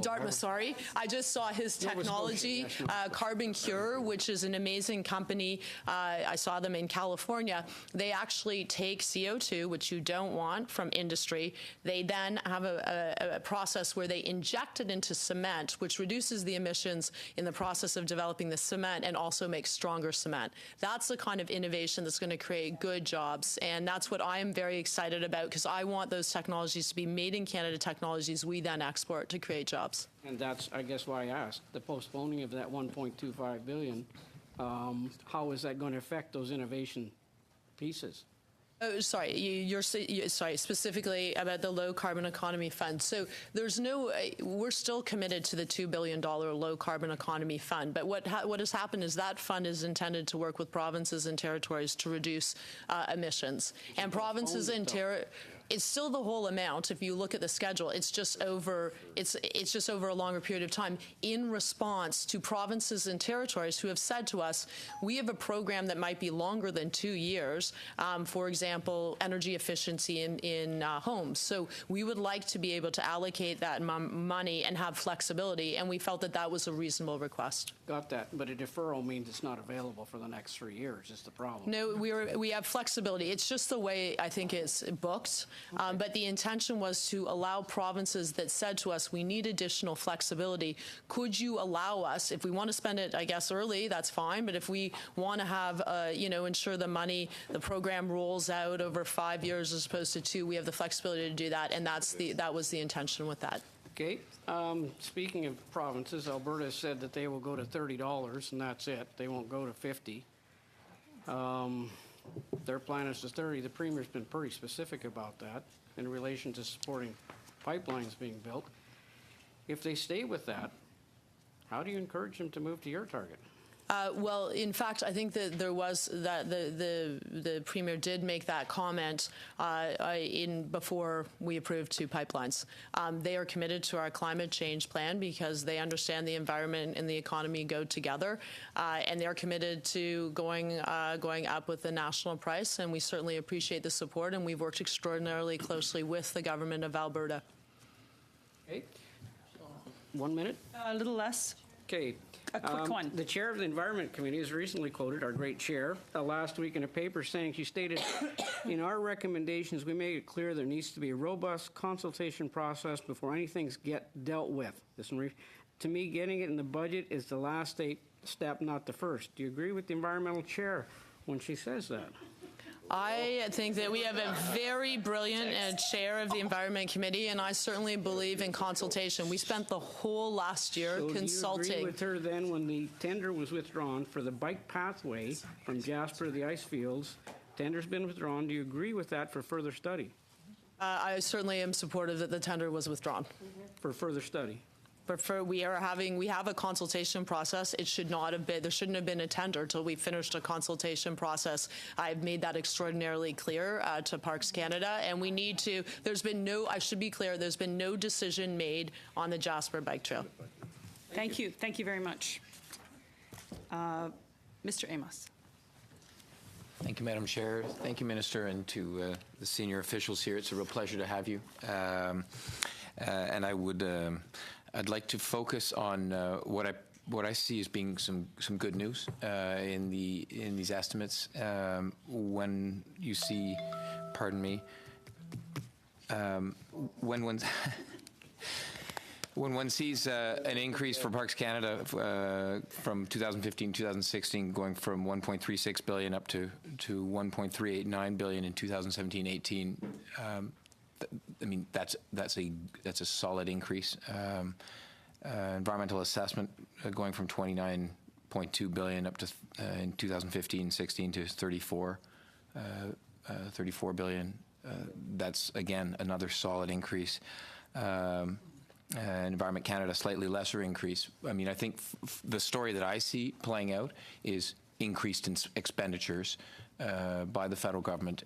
Dartmouth, sorry. I just saw his technology, Carbon Cure, which is an amazing company. I saw them in California. They actually take CO2, which you don't want from industry. They then have a process where they inject it into cement, which reduces the emissions in the process of developing the cement and also makes stronger cement. That's the kind of innovation that's going to create good jobs. And that's what I am very excited about, because I want those technologies to be made in Canada technologies we then export to create jobs. And that's, I guess, why I asked. The postponing of that $1.25 billion, how is that going to affect those innovation pieces? Oh, sorry, you're specifically about the low carbon economy fund. So we're still committed to the $2 billion low carbon economy fund. But what has happened is that fund is intended to work with provinces and territories to reduce emissions. And provinces and territories. It's still the whole amount. If you look at the schedule, it's just over a longer period of time in response to provinces and territories who have said to us, we have a program that might be longer than 2 years, for example, energy efficiency in homes. So we would like to be able to allocate that money and have flexibility, and we felt that that was a reasonable request. Got that, but a deferral means it's not available for the next 3 years is the problem. No, we have flexibility. It's just the way I think it's booked. But the intention was to allow provinces that said to us, we need additional flexibility. Could you allow us, if we want to spend it, I guess, early, that's fine. But if we want to have, ensure the program rolls out over 5 years as opposed to 2, we have the flexibility to do that. And that was the intention with that. Okay. Speaking of provinces, Alberta said that they will go to $30, and that's it. They won't go to $50. Their plan is to 30. The Premier's been pretty specific about that in relation to supporting pipelines being built. If they stay with that, how do you encourage them to move to your target? Well, in fact, I think that there was that the Premier did make that comment before we approved 2 pipelines. They are committed to our climate change plan because they understand the environment and the economy go together, and they're committed to going up with the national price. And we certainly appreciate the support, and we've worked extraordinarily closely with the government of Alberta. Okay, 1 minute. A little less. Okay. A quick one. The chair of the Environment Committee has recently quoted our great chair last week in a paper saying, she stated, in our recommendations, we made it clear there needs to be a robust consultation process before anything get dealt with. To me, getting it in the budget is the last step, not the first. Do you agree with the environmental chair when she says that? I think that we have a very brilliant chair of the Environment Committee, and I certainly believe in consultation. We spent the whole last year consulting. Do you agree with her then when the tender was withdrawn for the bike pathway from Jasper to the ice fields? Tender's been withdrawn. Do you agree with that for further study? I certainly am supportive that the tender was withdrawn. For further study? But we have a consultation process. It should not have been, there shouldn't have been a tender till we finished a consultation process. I've made that extraordinarily clear to Parks Canada, and we need to, I should be clear, there's been no decision made on the Jasper Bike Trail. Thank you. Thank you very much. Mr. Amos. Thank you, Madam Chair. Thank you, Minister, and to the senior officials here. It's a real pleasure to have you. And I'd like to focus on what I see as being some good news in these estimates. When you see, pardon me, when one sees an increase for Parks Canada from 2015-2016 going from 1.36 billion up to 1.389 billion in 2017-18. I mean, that's a solid increase. Environmental assessment going from 29.2 billion up to in 2015-16 to 34 billion. That's again another solid increase. Environment Canada, slightly lesser increase. I mean, I think the story that I see playing out is increased expenditures by the federal government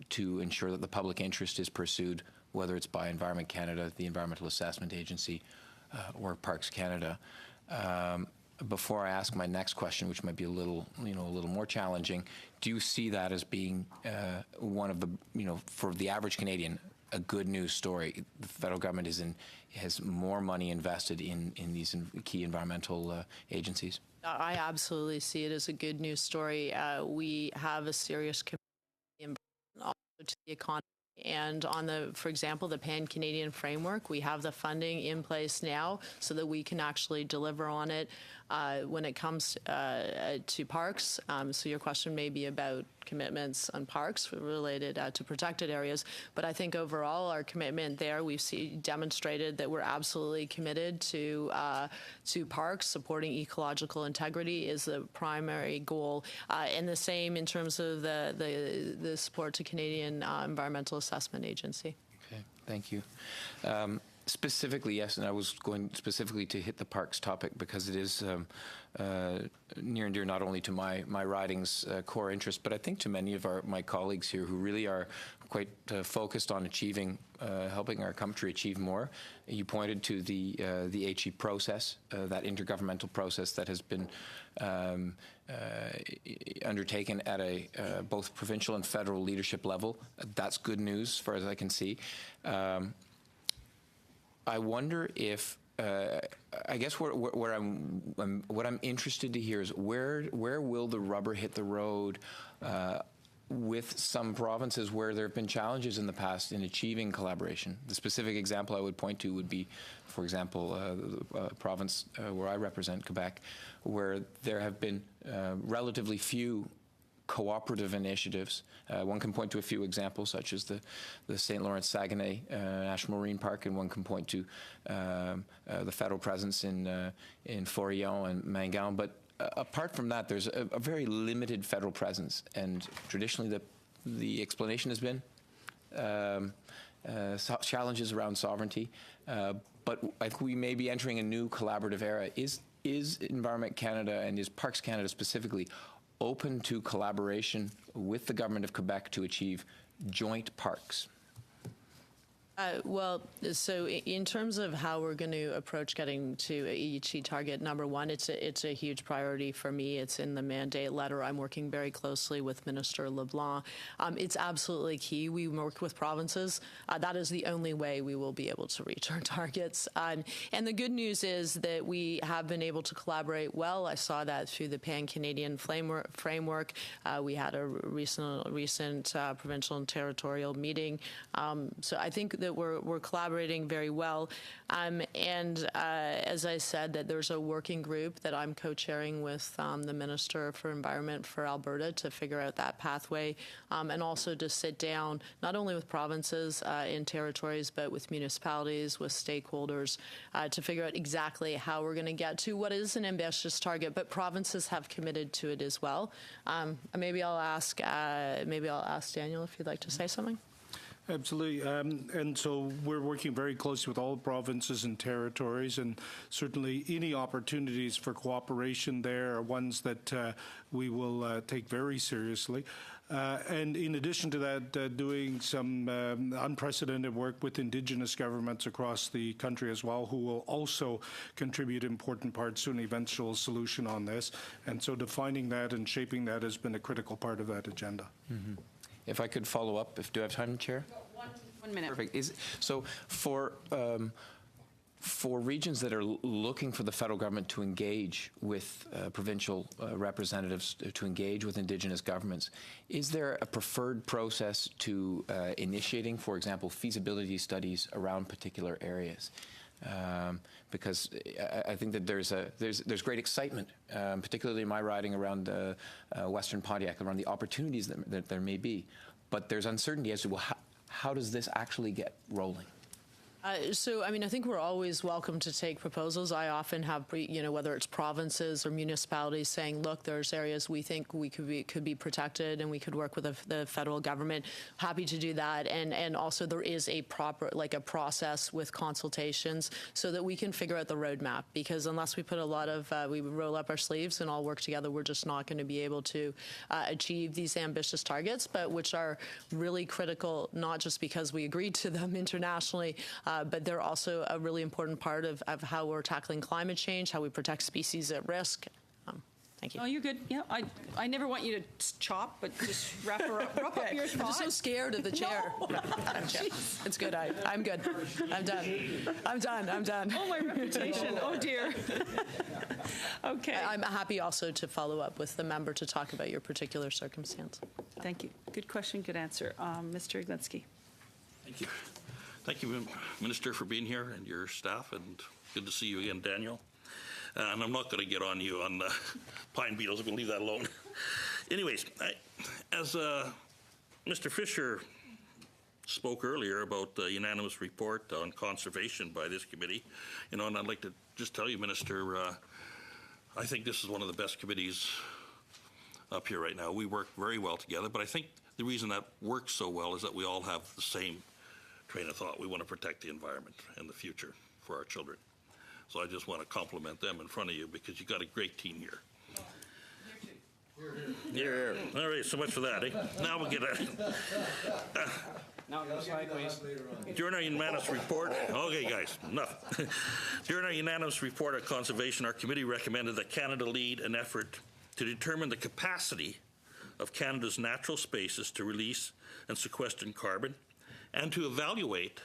to ensure that the public interest is pursued, whether it's by Environment Canada, the Environmental Assessment Agency, or Parks Canada. Before I ask my next question, which might be a little more challenging, do you see that as being one of the, for the average Canadian, a good news story? The federal government has more money invested in these key environmental agencies. I absolutely see it as a good news story. We have a serious commitment also to the economy. And on for example, the Pan-Canadian Framework, we have the funding in place now so that we can actually deliver on it when it comes to parks. So your question may be about commitments on parks related to protected areas, but I think overall our commitment there, we've demonstrated that we're absolutely committed to parks. Supporting ecological integrity is the primary goal, and the same in terms of the support to Canadian Environmental Assessment Agency. Okay, thank you. Specifically, yes, and I was going specifically to hit the parks topic because it is near and dear not only to my riding's core interest, but I think to many of my colleagues here who really are quite focused on helping our country achieve more. You pointed to the HE process, that intergovernmental process that has been undertaken at a both provincial and federal leadership level. That's good news as far as I can see. I wonder if, I guess what I'm interested to hear is where will the rubber hit the road with some provinces where there have been challenges in the past in achieving collaboration. The specific example I would point to would be, for example, a province where I represent, Quebec, where there have been relatively few cooperative initiatives. One can point to a few examples, such as the St. Lawrence Saguenay National Marine Park, and one can point to the federal presence in Forillon and Mangan. But apart from that, there's a very limited federal presence, and traditionally the explanation has been challenges around sovereignty. But I think we may be entering a new collaborative era. Is Environment Canada and is Parks Canada specifically open to collaboration with the Government of Quebec to achieve joint parks? Well, so in terms of how we're going to approach getting to EHC target number one, it's a huge priority for me. It's in the mandate letter. I'm working very closely with Minister LeBlanc. It's absolutely key. We work with provinces. That is the only way we will be able to reach our targets. And the good news is that we have been able to collaborate well. I saw that through the Pan-Canadian framework. We had a recent provincial and territorial meeting. So I think that we're collaborating very well. As I said, that there's a working group that I'm co-chairing with the Minister for Environment for Alberta to figure out that pathway, and also to sit down not only with provinces in territories, but with municipalities, with stakeholders, to figure out exactly how we're going to get to what is an ambitious target, but provinces have committed to it as well. Maybe I'll ask Daniel if you'd like to say something. Absolutely. And so we're working very closely with all provinces and territories, and certainly any opportunities for cooperation there are ones that we will take very seriously. And in addition to that, doing some unprecedented work with Indigenous governments across the country as well, who will also contribute important parts to an eventual solution on this. And so defining that and shaping that has been a critical part of that agenda. Mm-hmm. If I could follow up, do I have time, Chair? 1 minute. Perfect. So for regions that are looking for the federal government to engage with provincial representatives, to engage with Indigenous governments, is there a preferred process to initiating, for example, feasibility studies around particular areas? Because I think that there's great excitement, particularly in my riding around Western Pontiac, around the opportunities that there may be. But there's uncertainty as to, well, how does this actually get rolling? So, I mean, I think we're always welcome to take proposals. I often have, whether it's provinces or municipalities saying, look, there's areas we think we could be protected and we could work with the federal government. Happy to do that. And also there is a proper, a process with consultations so that we can figure out the roadmap, because unless we put a lot of, we roll up our sleeves and all work together, we're just not going to be able to achieve these ambitious targets, but which are really critical, not just because we agreed to them internationally, but they're also a really important part of how we're tackling climate change, how we protect species at risk. Thank you. Oh, you're good. Yeah, I never want you to chop, but just wrap up your thoughts. I'm just so scared of the chair. No. It's good. I'm good. I'm done. Oh, my reputation. Oh, dear. Okay. I'm happy also to follow up with the member to talk about your particular circumstance. Thank you. Good question, good answer. Mr. Iglinsky. Thank you. Thank you, Minister, for being here, and your staff, and good to see you again, Daniel. And I'm not going to get on you on the pine beetles. I'm going to leave that alone. Anyways, as Mr. Fisher spoke earlier about the unanimous report on conservation by this committee, and I'd like to just tell you, Minister, I think this is one of the best committees up here right now. We work very well together, but I think the reason that works so well is that we all have the same train of thought. We want to protect the environment and the future for our children. So I just want to compliment them in front of you, because you got a great team here. Here. All right, so much for that. Now we'll get Now go sideways. during our unanimous report, okay guys, enough. During our unanimous report on conservation, our committee recommended that Canada lead an effort to determine the capacity of Canada's natural spaces to release and sequester carbon, and to evaluate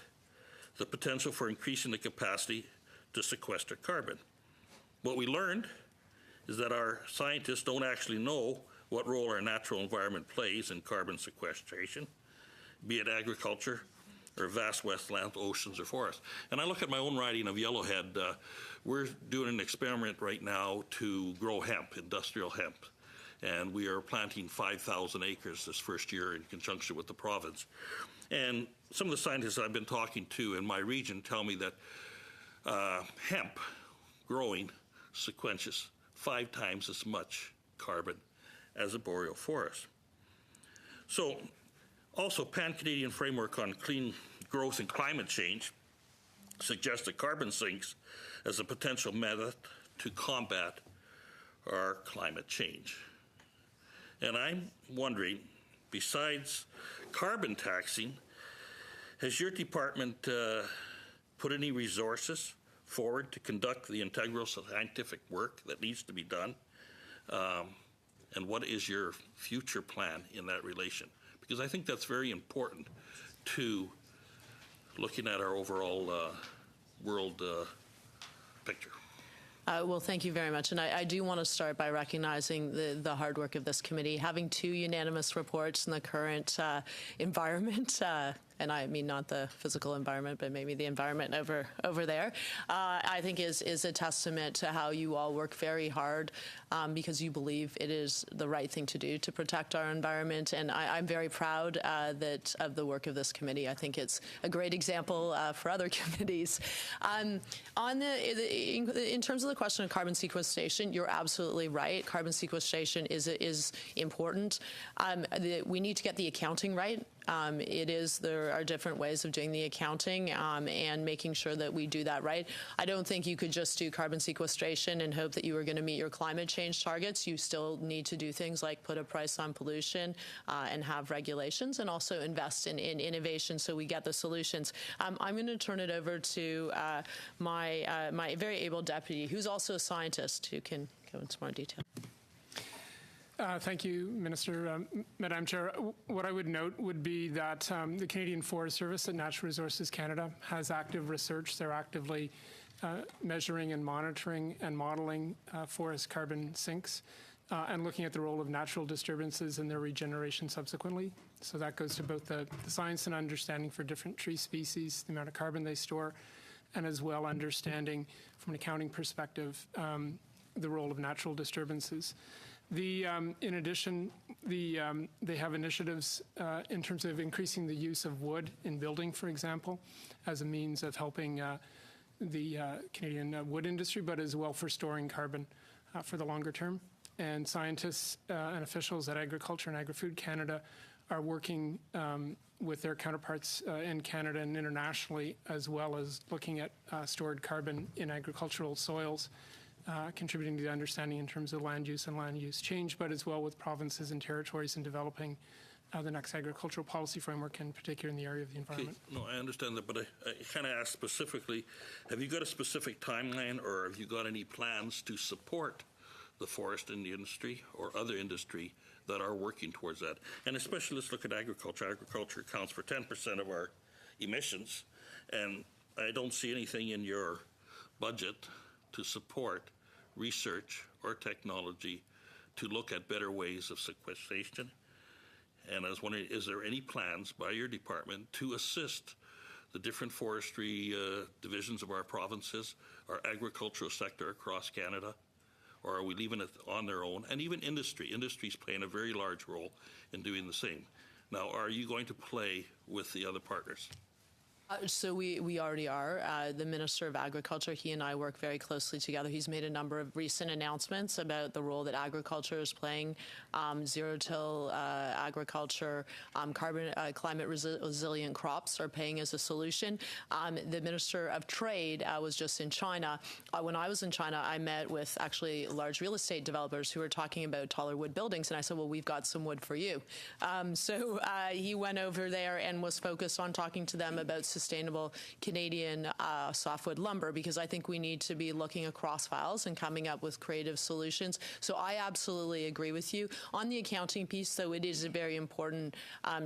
the potential for increasing the capacity to sequester carbon. What we learned is that our scientists don't actually know what role our natural environment plays in carbon sequestration, be it agriculture or vast wetlands, oceans, or forests. And I look at my own riding of Yellowhead. We're doing an experiment right now to grow hemp, industrial hemp. And we are planting 5,000 acres this first year in conjunction with the province. And some of the scientists I've been talking to in my region tell me that hemp growing sequesters 5 times as much carbon as a boreal forest. So also, Pan-Canadian Framework on Clean Growth and Climate Change suggests that carbon sinks as a potential method to combat our climate change. And I'm wondering, besides carbon taxing, Has your department put any resources forward to conduct the integral scientific work that needs to be done? And what is your future plan in that relation? Because I think that's very important to looking at our overall world picture. Well, thank you very much. And I do want to start by recognizing the hard work of this committee. Having 2 unanimous reports in the current environment, and I mean not the physical environment, but maybe the environment over there, I think is a testament to how you all work very hard because you believe it is the right thing to do to protect our environment. And I'm very proud of the work of this committee. I think it's a great example for other committees. In terms of the question of carbon sequestration, you're absolutely right. Carbon sequestration is important. We need to get the accounting right. There are different ways of doing the accounting and making sure that we do that right. I don't think you could just do carbon sequestration and hope that you are going to meet your climate change targets. You still need to do things like put a price on pollution and have regulations, and also invest in innovation so we get the solutions. I'm going to turn it over to my very able deputy, who's also a scientist, who can go into more detail. Thank you, Minister. Madam Chair, what I would note would be that the Canadian Forest Service at Natural Resources Canada has active research. They're actively measuring and monitoring and modeling forest carbon sinks and looking at the role of natural disturbances and their regeneration subsequently. So that goes to both the science and understanding for different tree species, the amount of carbon they store, and as well understanding from an accounting perspective the role of natural disturbances. In addition, they have initiatives in terms of increasing the use of wood in building, for example, as a means of helping the Canadian wood industry, but as well for storing carbon for the longer term. And scientists and officials at Agriculture and Agri-Food Canada are working with their counterparts in Canada and internationally, as well as looking at stored carbon in agricultural soils. Contributing to the understanding in terms of land use and land use change, but as well with provinces and territories in developing the next agricultural policy framework, in particular in the area of the environment. Okay. No, I understand that, but I kind of asked specifically, have you got a specific timeline, or have you got any plans to support the forest industry or other industry that are working towards that? And especially, let's look at agriculture. Agriculture accounts for 10% of our emissions, and I don't see anything in your budget to support research or technology to look at better ways of sequestration. And I was wondering, is there any plans by your department to assist the different forestry divisions of our provinces, our agricultural sector across Canada, or are we leaving it on their own? And even industry. Industry's playing a very large role in doing the same. Now, are you going to play with the other partners? So we already are. The Minister of Agriculture, he and I work very closely together. He's made a number of recent announcements about the role that agriculture is playing, zero-till agriculture, climate resilient crops are paying as a solution. The Minister of Trade was just in China. When I was in China, I met with actually large real estate developers who were talking about taller wood buildings, and I said, well, we've got some wood for you. So he went over there and was focused on talking to them about sustainable Canadian softwood lumber, because I think we need to be looking across files and coming up with creative solutions. So I absolutely agree with you. On the accounting piece, though, it is very important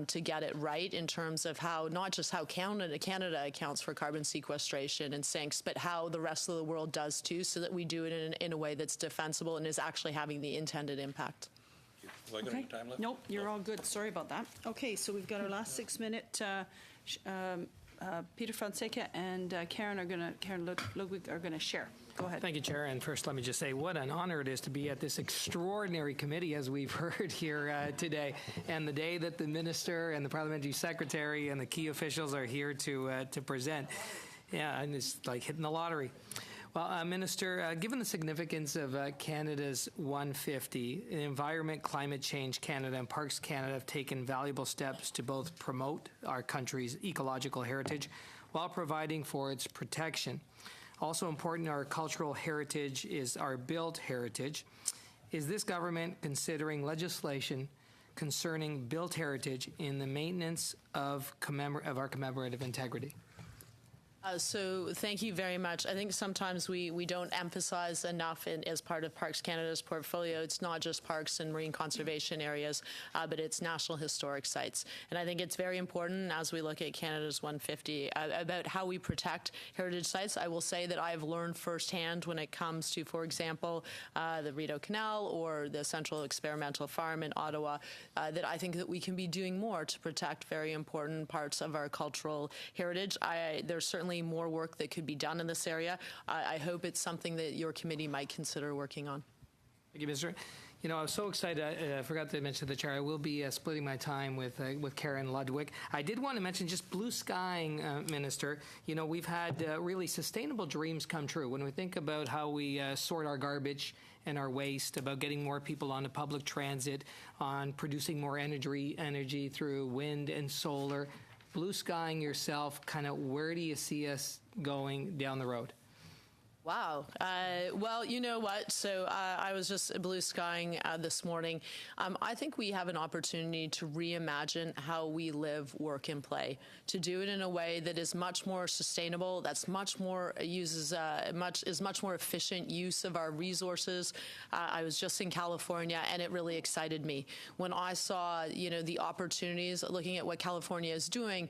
to get it right in terms of how, not just how Canada accounts for carbon sequestration and sinks, but how the rest of the world does too, so that we do it in a way that's defensible and is actually having the intended impact. Have I got any time left? Nope, you're all good. Sorry about that. Okay, so we've got our last 6-minute. Peter Fonseca and Karen Ludwig are going to share. Go ahead. Thank you, Chair. And first, let me just say what an honor it is to be at this extraordinary committee, as we've heard here today, and the day that the Minister and the Parliamentary Secretary and the key officials are here to present. Yeah, and it's like hitting the lottery. Well, Minister, given the significance of Canada's 150, Environment, Climate Change Canada and Parks Canada have taken valuable steps to both promote our country's ecological heritage while providing for its protection. Also important, our cultural heritage is our built heritage. Is this government considering legislation concerning built heritage in the maintenance of our commemorative integrity? So thank you very much. I think sometimes we don't emphasize enough as part of Parks Canada's portfolio. It's not just parks and marine conservation areas, but it's National Historic Sites. And I think it's very important as we look at Canada's 150 about how we protect heritage sites. I will say that I've learned firsthand when it comes to, for example, the Rideau Canal or the Central Experimental Farm in Ottawa, that I think that we can be doing more to protect very important parts of our cultural heritage. There's certainly more work that could be done in this area. I hope it's something that your committee might consider working on. Thank you, Mr. You know, I was so excited. I forgot to mention to the chair. I will be splitting my time with Karen Ludwig. I did want to mention just blue skying, Minister. You know, we've had really sustainable dreams come true. When we think about how we sort our garbage and our waste, about getting more people onto public transit, on producing more energy through wind and solar. Blue skying yourself, kind of where do you see us going down the road? Wow. Well, you know what? So I was just blue skying this morning. I think we have an opportunity to reimagine how we live, work, and play. To do it in a way that is much more sustainable. That's much more is much more efficient use of our resources. I was just in California, and it really excited me when I saw the opportunities. Looking at what California is doing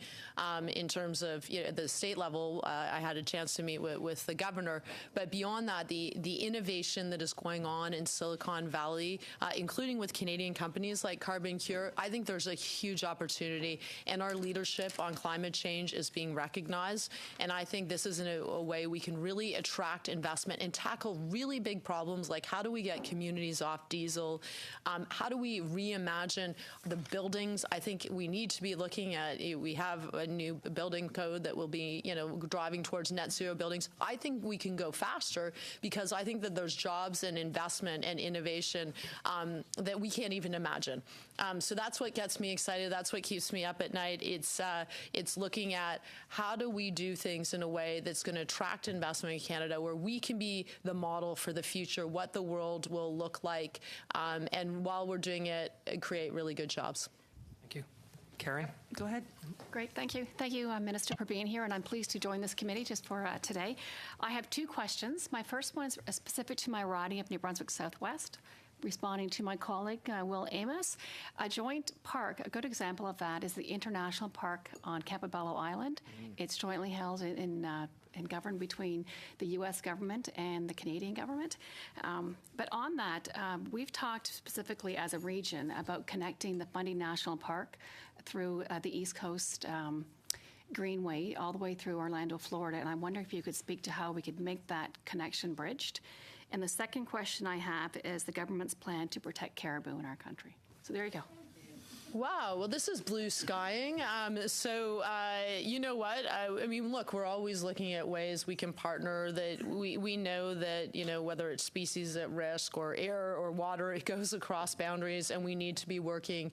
in terms of the state level, I had a chance to meet with the governor. But beyond that, the innovation that is going on in Silicon Valley, including with Canadian companies like Carbon Cure, I think there's a huge opportunity, and our leadership on climate change is being recognized. And I think this is a way we can really attract investment and tackle really big problems like how do we get communities off diesel? How do we reimagine the buildings? I think we need to be looking at, we have a new building code that will be, driving towards net zero buildings. I think we can go faster because I think that there's jobs and investment and innovation that we can't even imagine. So that's what gets me excited. That's what keeps me up at night. It's looking at how do we do things in a way that's going to attract investment in Canada, where we can be the model for the future, what the world will look like, and while we're doing it, create really good jobs. Thank you. Karen? Go ahead. Great, thank you. Thank you, Minister, for being here, and I'm pleased to join this committee just for today. I have two questions. My first one is specific to my riding of New Brunswick Southwest, responding to my colleague, Will Amos. A joint park, a good example of that is the International Park on Campobello Island. It's jointly held and governed between the U.S. government and the Canadian government. But on that, we've talked specifically as a region about connecting the Fundy National Park through the East Coast Greenway all the way through Orlando, Florida. And I wonder if you could speak to how we could make that connection bridged. And the second question I have is the government's plan to protect caribou in our country. So there you go. Wow, well, this is blue skying. So you know what? I mean, look, we're always looking at ways we can partner. That we know that whether it's species at risk or air or water, it goes across boundaries, and we need to be working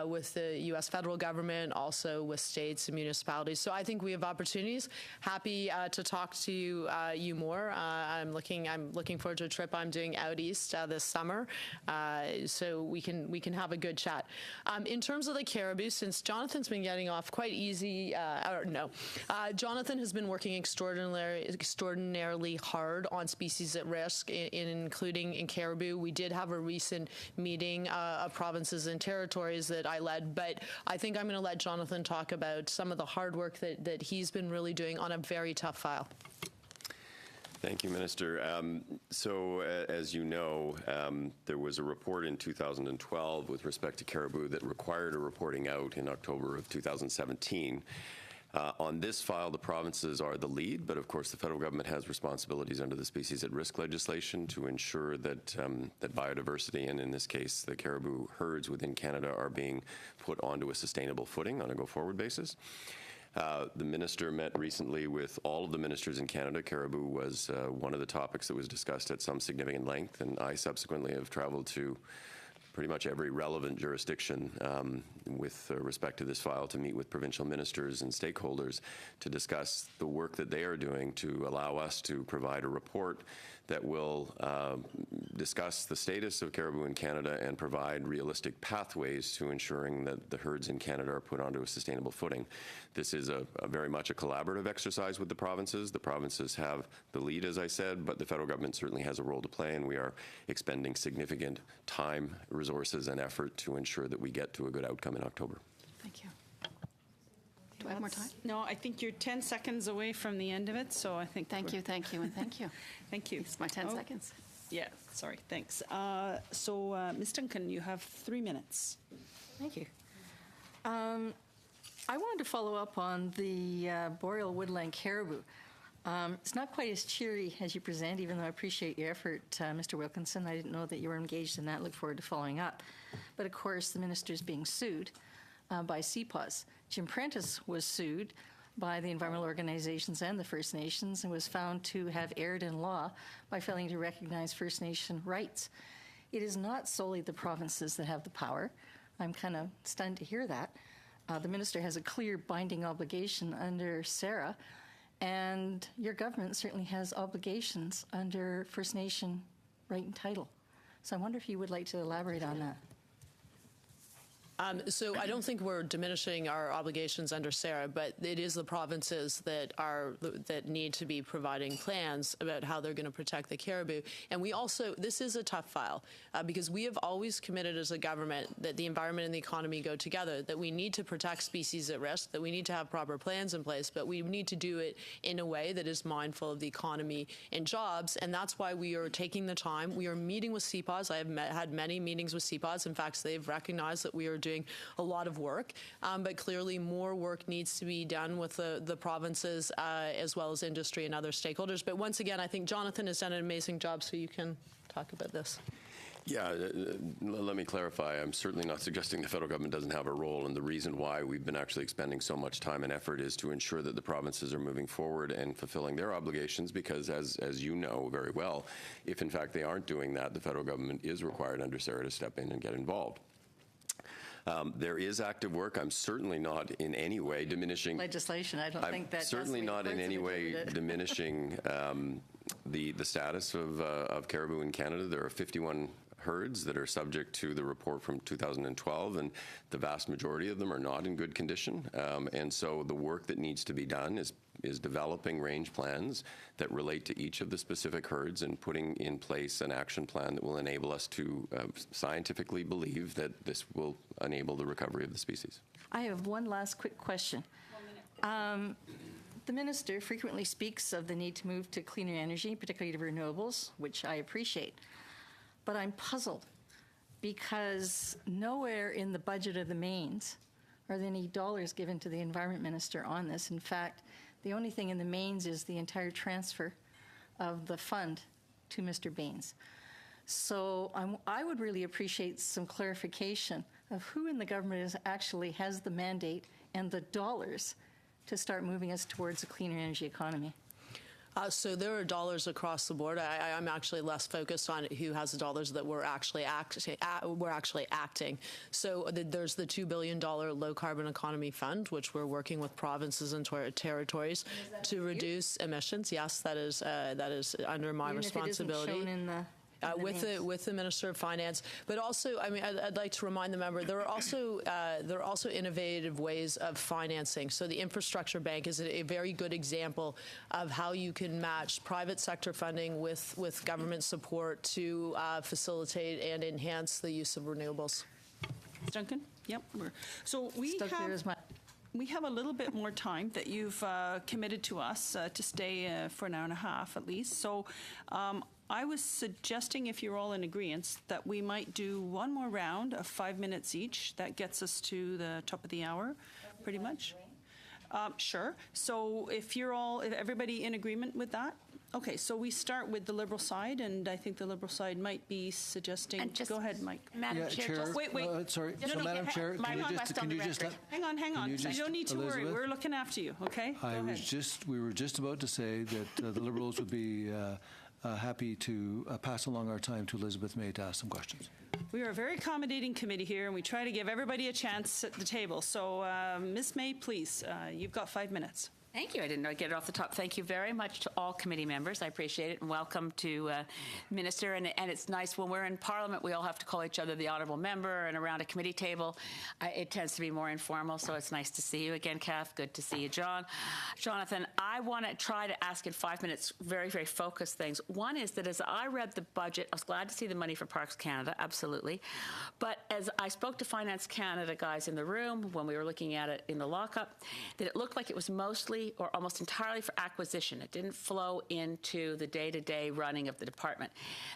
with the U.S. federal government, also with states and municipalities. So I think we have opportunities. Happy to talk to you more. I'm looking forward to a trip I'm doing out east this summer, so we can have a good chat. In terms of the caribou, since Jonathan's been getting off quite easy, Jonathan has been working extraordinarily hard on species at risk, including in caribou. We did have a recent meeting of provinces and territories that I led, but I think I'm going to let Jonathan talk about some of the hard work that he's been really doing on a very tough file. Thank you, Minister. So, as you know, there was a report in 2012 with respect to caribou that required a reporting out in October of 2017. On this file, the provinces are the lead, but of course the federal government has responsibilities under the Species at Risk legislation to ensure that that biodiversity, and in this case the caribou herds within Canada, are being put onto a sustainable footing on a go-forward basis. The minister met recently with all of the ministers in Canada. Caribou was one of the topics that was discussed at some significant length, and I subsequently have traveled to pretty much every relevant jurisdiction with respect to this file to meet with provincial ministers and stakeholders to discuss the work that they are doing to allow us to provide a report that will discuss the status of caribou in Canada and provide realistic pathways to ensuring that the herds in Canada are put onto a sustainable footing. This is a very much a collaborative exercise with the provinces. The provinces have the lead, as I said, but the federal government certainly has a role to play, and we are expending significant time, resources, and effort to ensure that we get to a good outcome in October. Thank you. Do I have more time? No, I think you're 10 seconds away from the end of it, so I think. Thank you, and thank you. Thank you. It's my 10 seconds. Yeah, sorry, thanks. Ms. Duncan, you have 3 minutes. Thank you. I wanted to follow up on the boreal woodland caribou. It's not quite as cheery as you present, even though I appreciate your effort, Mr. Wilkinson. I didn't know that you were engaged in that. Look forward to following up. But of course, the minister is being sued by CPAWS. Jim Prentice was sued by the environmental organizations and the First Nations and was found to have erred in law by failing to recognize First Nation rights. It is not solely the provinces that have the power. I'm kind of stunned to hear that. The minister has a clear binding obligation under SARA, and your government certainly has obligations under First Nation right and title. So I wonder if you would like to elaborate on that. So I don't think we're diminishing our obligations under SARA, but it is the provinces that need to be providing plans about how they're going to protect the caribou. And we also, this is a tough file because we have always committed as a government that the environment and the economy go together, that we need to protect species at risk, that we need to have proper plans in place, but we need to do it in a way that is mindful of the economy and jobs. And that's why we are taking the time. We are meeting with CPAWS. I have had many meetings with CPAWS. In fact, they've recognized that we are doing a lot of work, but clearly more work needs to be done with the provinces as well as industry and other stakeholders. But once again, I think Jonathan has done an amazing job, so you can talk about this. Yeah, let me clarify. I'm certainly not suggesting the federal government doesn't have a role, and the reason why we've been actually expending so much time and effort is to ensure that the provinces are moving forward and fulfilling their obligations, because as you know very well, if in fact they aren't doing that, the federal government is required under SARA to step in and get involved. There is active work. I'm certainly not in any way diminishing legislation. I don't think that. Certainly not in any way diminishing the status of caribou in Canada. There are 51 herds that are subject to the report from 2012, and the vast majority of them are not in good condition. And so the work that needs to be done is developing range plans that relate to each of the specific herds and putting in place an action plan that will enable us to scientifically believe that this will enable the recovery of the species. I have one last quick question. 1 minute. The minister frequently speaks of the need to move to cleaner energy, particularly to renewables, which I appreciate. But I'm puzzled because nowhere in the budget of the Mains are there any dollars given to the environment minister on this. In fact, the only thing in the Mains is the entire transfer of the fund to Mr. Baines. So I would really appreciate some clarification of who in the government actually has the mandate and the dollars to start moving us towards a cleaner energy economy. So there are dollars across the board. I'm actually less focused on who has the dollars that we're actually acting. So there's the $2 billion Low Carbon Economy Fund, which we're working with provinces and territories to reduce emissions. Yes, that is under my responsibility. Even if it isn't shown in the with the Minister of Finance, but also, I mean, I'd like to remind the member there are also innovative ways of financing. So the Infrastructure Bank is a very good example of how you can match private sector funding with government support to facilitate and enhance the use of renewables. Duncan? Yep. We have a little bit more time that you've committed to us to stay for an hour and a half at least. So I was suggesting, if you're all in agreement, that we might do one more round of 5 minutes each. That gets us to the top of the hour, pretty much. Sure. So if everybody in agreement with that? Okay, so we start with the Liberal side, and I think the Liberal side might be suggesting. Go ahead, Mike. Madam Chair. Wait. Sorry. So, Madam Chair, can you just hang on? You don't need to worry. We're looking after you. Okay. We were just about to say that the Liberals would be happy to pass along our time to Elizabeth May to ask some questions. We are a very accommodating committee here, and we try to give everybody a chance at the table. So, Ms. May, please, you've got 5 minutes. Thank you. I didn't know I'd get it off the top. Thank you very much to all committee members. I appreciate it. And welcome to Minister. And it's nice when we're in Parliament, we all have to call each other the honourable member, and around a committee table, it tends to be more informal. So it's nice to see you again, Kath. Good to see you, John. Jonathan, I want to try to ask in 5 minutes very, very focused things. One is that as I read the budget, I was glad to see the money for Parks Canada, absolutely. But as I spoke to Finance Canada guys in the room when we were looking at it in the lockup, that it looked like it was mostly or almost entirely for acquisition. It didn't flow into the day-to-day running of the department.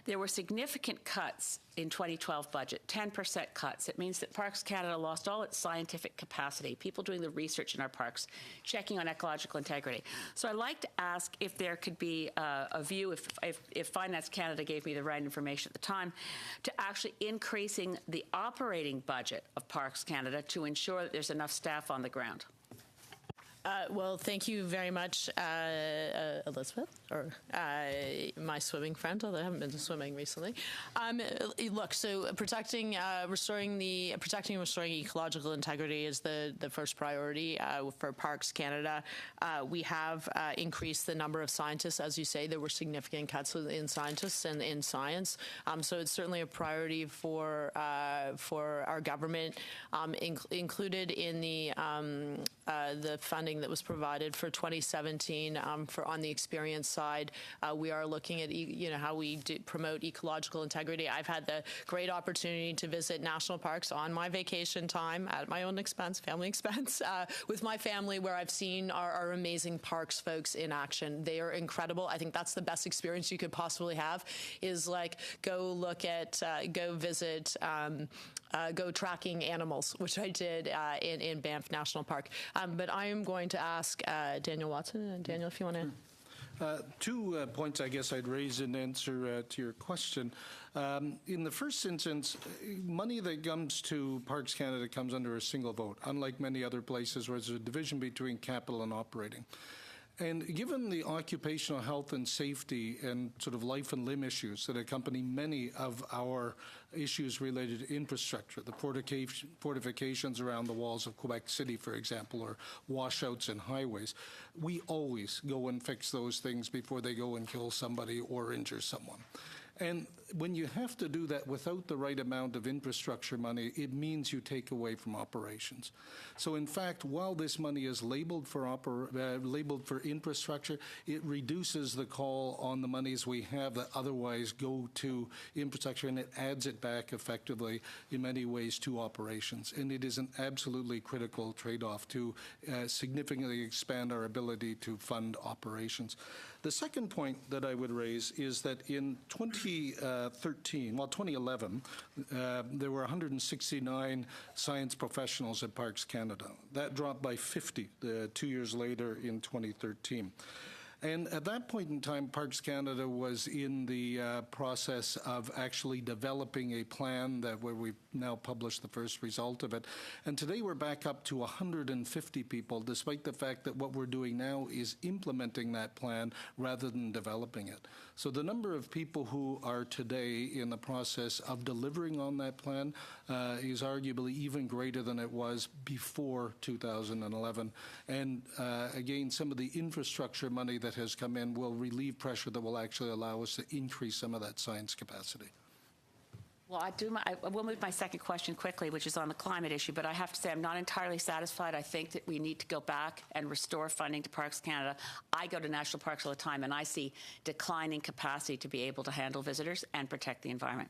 There were significant cuts in 2012 budget, 10% cuts. It means that Parks Canada lost all its scientific capacity, people doing the research in our parks, checking on ecological integrity. So I'd like to ask if there could be a view, if Finance Canada gave me the right information at the time, to actually increasing the operating budget of Parks Canada to ensure that there's enough staff on the ground. Well, thank you very much, Elizabeth, or my swimming friend, although I haven't been to swimming recently. Look, so protecting and restoring ecological integrity is the first priority for Parks Canada. We have increased the number of scientists. As you say, there were significant cuts in scientists and in science. So it's certainly a priority for our government, included in the funding that was provided for 2017 on the experience side. We are looking at how we promote ecological integrity. I've had the great opportunity to visit national parks on my vacation time at my own expense, family expense, with my family, where I've seen our amazing parks folks in action. They are incredible. I think that's the best experience you could possibly have, is like go visit, go tracking animals, which I did in Banff National Park. But I am going to ask Daniel Watson. Daniel, if you want to. 2 points I guess I'd raise in answer to your question. In the first instance, money that comes to Parks Canada comes under a single vote, unlike many other places where there's a division between capital and operating. And given the occupational health and safety and sort of life and limb issues that accompany many of our issues related to infrastructure, the fortifications around the walls of Quebec City, for example, or washouts and highways, we always go and fix those things before they go and kill somebody or injure someone. And when you have to do that without the right amount of infrastructure money, it means you take away from operations. So in fact, while this money is labeled for infrastructure, it reduces the call on the monies we have that otherwise go to infrastructure, and it adds it back effectively in many ways to operations. And it is an absolutely critical trade-off to significantly expand our ability to fund operations. The second point that I would raise is that in 2011, there were 169 science professionals at Parks Canada. That dropped by 50 2 years later in 2013. And at that point in time, Parks Canada was in the process of actually developing a plan where we've now published the first result of it. And today we're back up to 150 people, despite the fact that what we're doing now is implementing that plan rather than developing it. So the number of people who are today in the process of delivering on that plan is arguably even greater than it was before 2011. And again, some of the infrastructure money that has come in will relieve pressure that will actually allow us to increase some of that science capacity. Well, I will move my second question quickly, which is on the climate issue, but I have to say I'm not entirely satisfied. I think that we need to go back and restore funding to Parks Canada. I go to national parks all the time, and I see declining capacity to be able to handle visitors and protect the environment.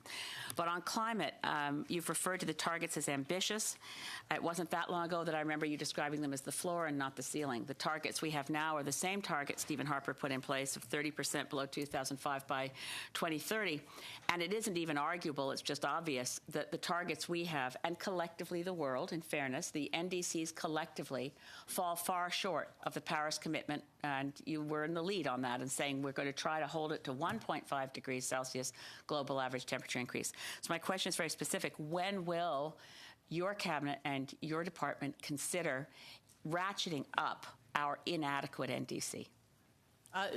But on climate, you've referred to the targets as ambitious. It wasn't that long ago that I remember you describing them as the floor and not the ceiling. The targets we have now are the same targets Stephen Harper put in place of 30% below 2005 by 2030. And it isn't even arguable, it's just obvious that the targets we have, and collectively the world, in fairness, the NDCs collectively fall far short of the Paris commitment, and you were in the lead on that and saying we're going to try to hold it to 1.5 degrees Celsius global average temperature increase. So my question is very specific. When will your cabinet and your department consider ratcheting up our inadequate NDC?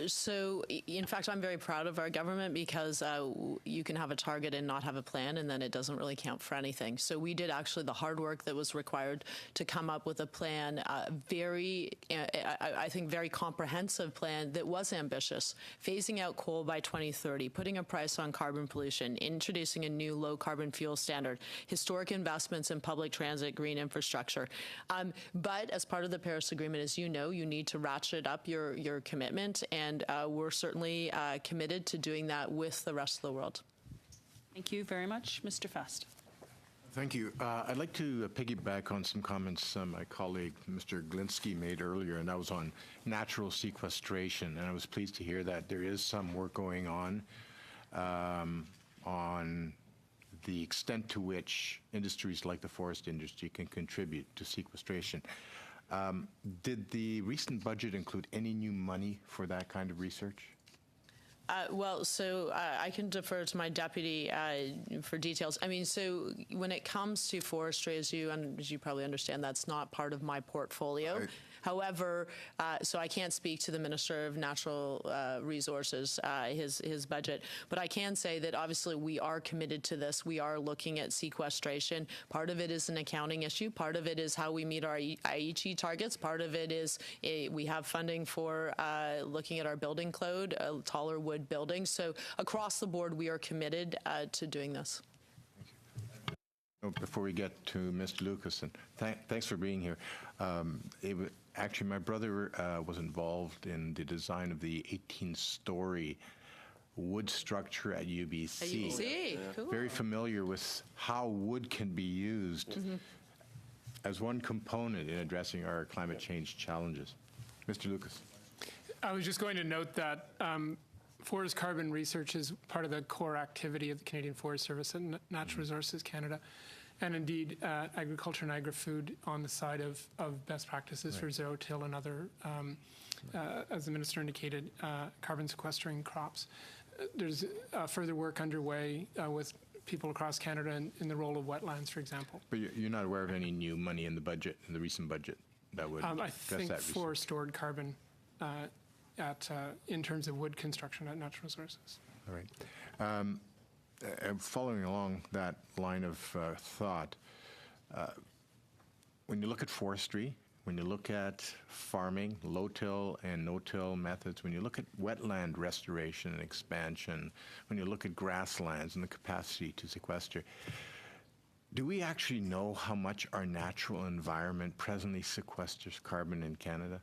So, in fact, I'm very proud of our government because you can have a target and not have a plan, and then it doesn't really count for anything. So we did actually the hard work that was required to come up with a plan, I think, very comprehensive plan that was ambitious, phasing out coal by 2030, putting a price on carbon pollution, introducing a new low-carbon fuel standard, historic investments in public transit, green infrastructure. But as part of the Paris Agreement, as you know, you need to ratchet up your commitment. And we're certainly committed to doing that with the rest of the world. Thank you very much. Mr. Fast. Thank you. I'd like to piggyback on some comments my colleague, Mr. Glinsky, made earlier, and that was on natural sequestration. And I was pleased to hear that there is some work going on the extent to which industries like the forest industry can contribute to sequestration. Did the recent budget include any new money for that kind of research? I can defer to my deputy for details. I mean, so when it comes to forestry, as you probably understand, that's not part of my portfolio. Right. However, so I can't speak to the Minister of Natural Resources, his budget, but I can say that obviously we are committed to this. We are looking at sequestration. Part of it is an accounting issue. Part of it is how we meet our Aichi targets. Part of it is we have funding for looking at our building code, taller wood buildings. So across the board, we are committed to doing this. Before we get to Mr. Lucassen, thanks for being here. Actually, my brother was involved in the design of the 18-story wood structure at UBC. Cool. Very familiar with how wood can be used as one component in addressing our climate change challenges. Mr. Lucas. I was just going to note that forest carbon research is part of the core activity of the Canadian Forest Service and Natural Resources Canada, and indeed agriculture and agri-food on the side of best practices for zero-till and other, as the minister indicated, carbon sequestering crops. There's further work underway with people across Canada in the role of wetlands, for example. But you're not aware of any new money in the budget, in the recent budget, that would address I think that for research? stored carbon in terms of wood construction at Natural Resources. All right. Following along that line of thought, when you look at forestry, when you look at farming, low-till and no-till methods, when you look at wetland restoration and expansion, when you look at grasslands and the capacity to sequester, do we actually know how much our natural environment presently sequesters carbon in Canada?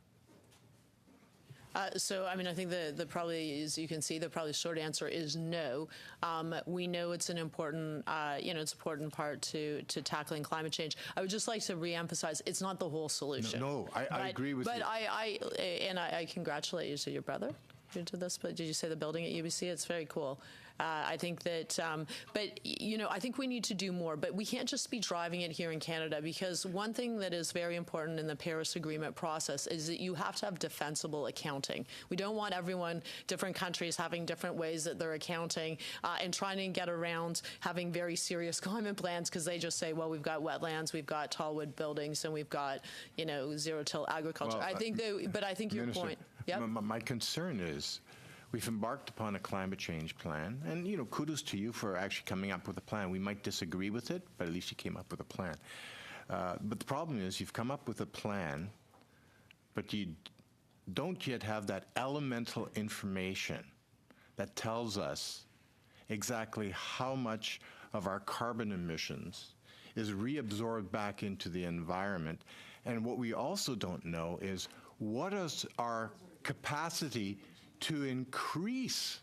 I mean, I think the probably, as you can see, the probably short answer is no. We know it's an important, it's an important part to tackling climate change. I would just like to reemphasize, it's not the whole solution. No, I agree with you. But I congratulate you to your brother into this. But did you say the building at UBC? It's very cool. I think that, I think we need to do more. But we can't just be driving it here in Canada, because one thing that is very important in the Paris Agreement process is that you have to have defensible accounting. We don't want different countries having different ways that they're accounting and trying to get around having very serious climate plans, because they just say, well, we've got wetlands, we've got tall wood buildings, and we've got, zero-till agriculture. Well, I think your Minister, point. Yep. My concern is, we've embarked upon a climate change plan, and kudos to you for actually coming up with a plan. We might disagree with it, but at least you came up with a plan. But the problem is, you've come up with a plan, but you don't yet have that elemental information that tells us exactly how much of our carbon emissions is reabsorbed back into the environment. And what we also don't know is, what is our capacity to increase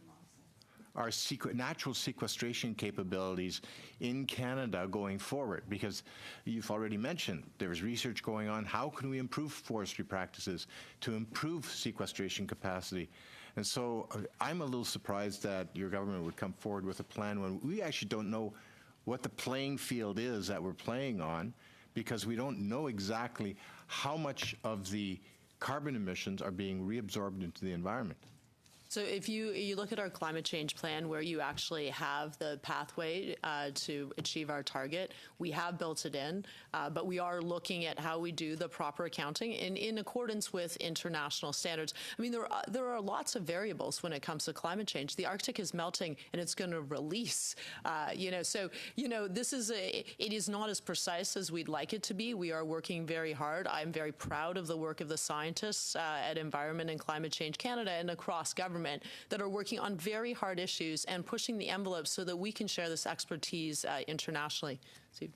our natural sequestration capabilities in Canada going forward? Because you've already mentioned there's research going on. How can we improve forestry practices to improve sequestration capacity? And so I'm a little surprised that your government would come forward with a plan when we actually don't know what the playing field is that we're playing on, because we don't know exactly how much of the carbon emissions are being reabsorbed into the environment. So if you look at our climate change plan, where you actually have the pathway to achieve our target, we have built it in, but we are looking at how we do the proper accounting in accordance with international standards. I mean, there are lots of variables when it comes to climate change. The Arctic is melting, and it's going to release. This is it is not as precise as we'd like it to be. We are working very hard. I'm very proud of the work of the scientists at Environment and Climate Change Canada and across government that are working on very hard issues and pushing the envelope so that we can share this expertise internationally. So,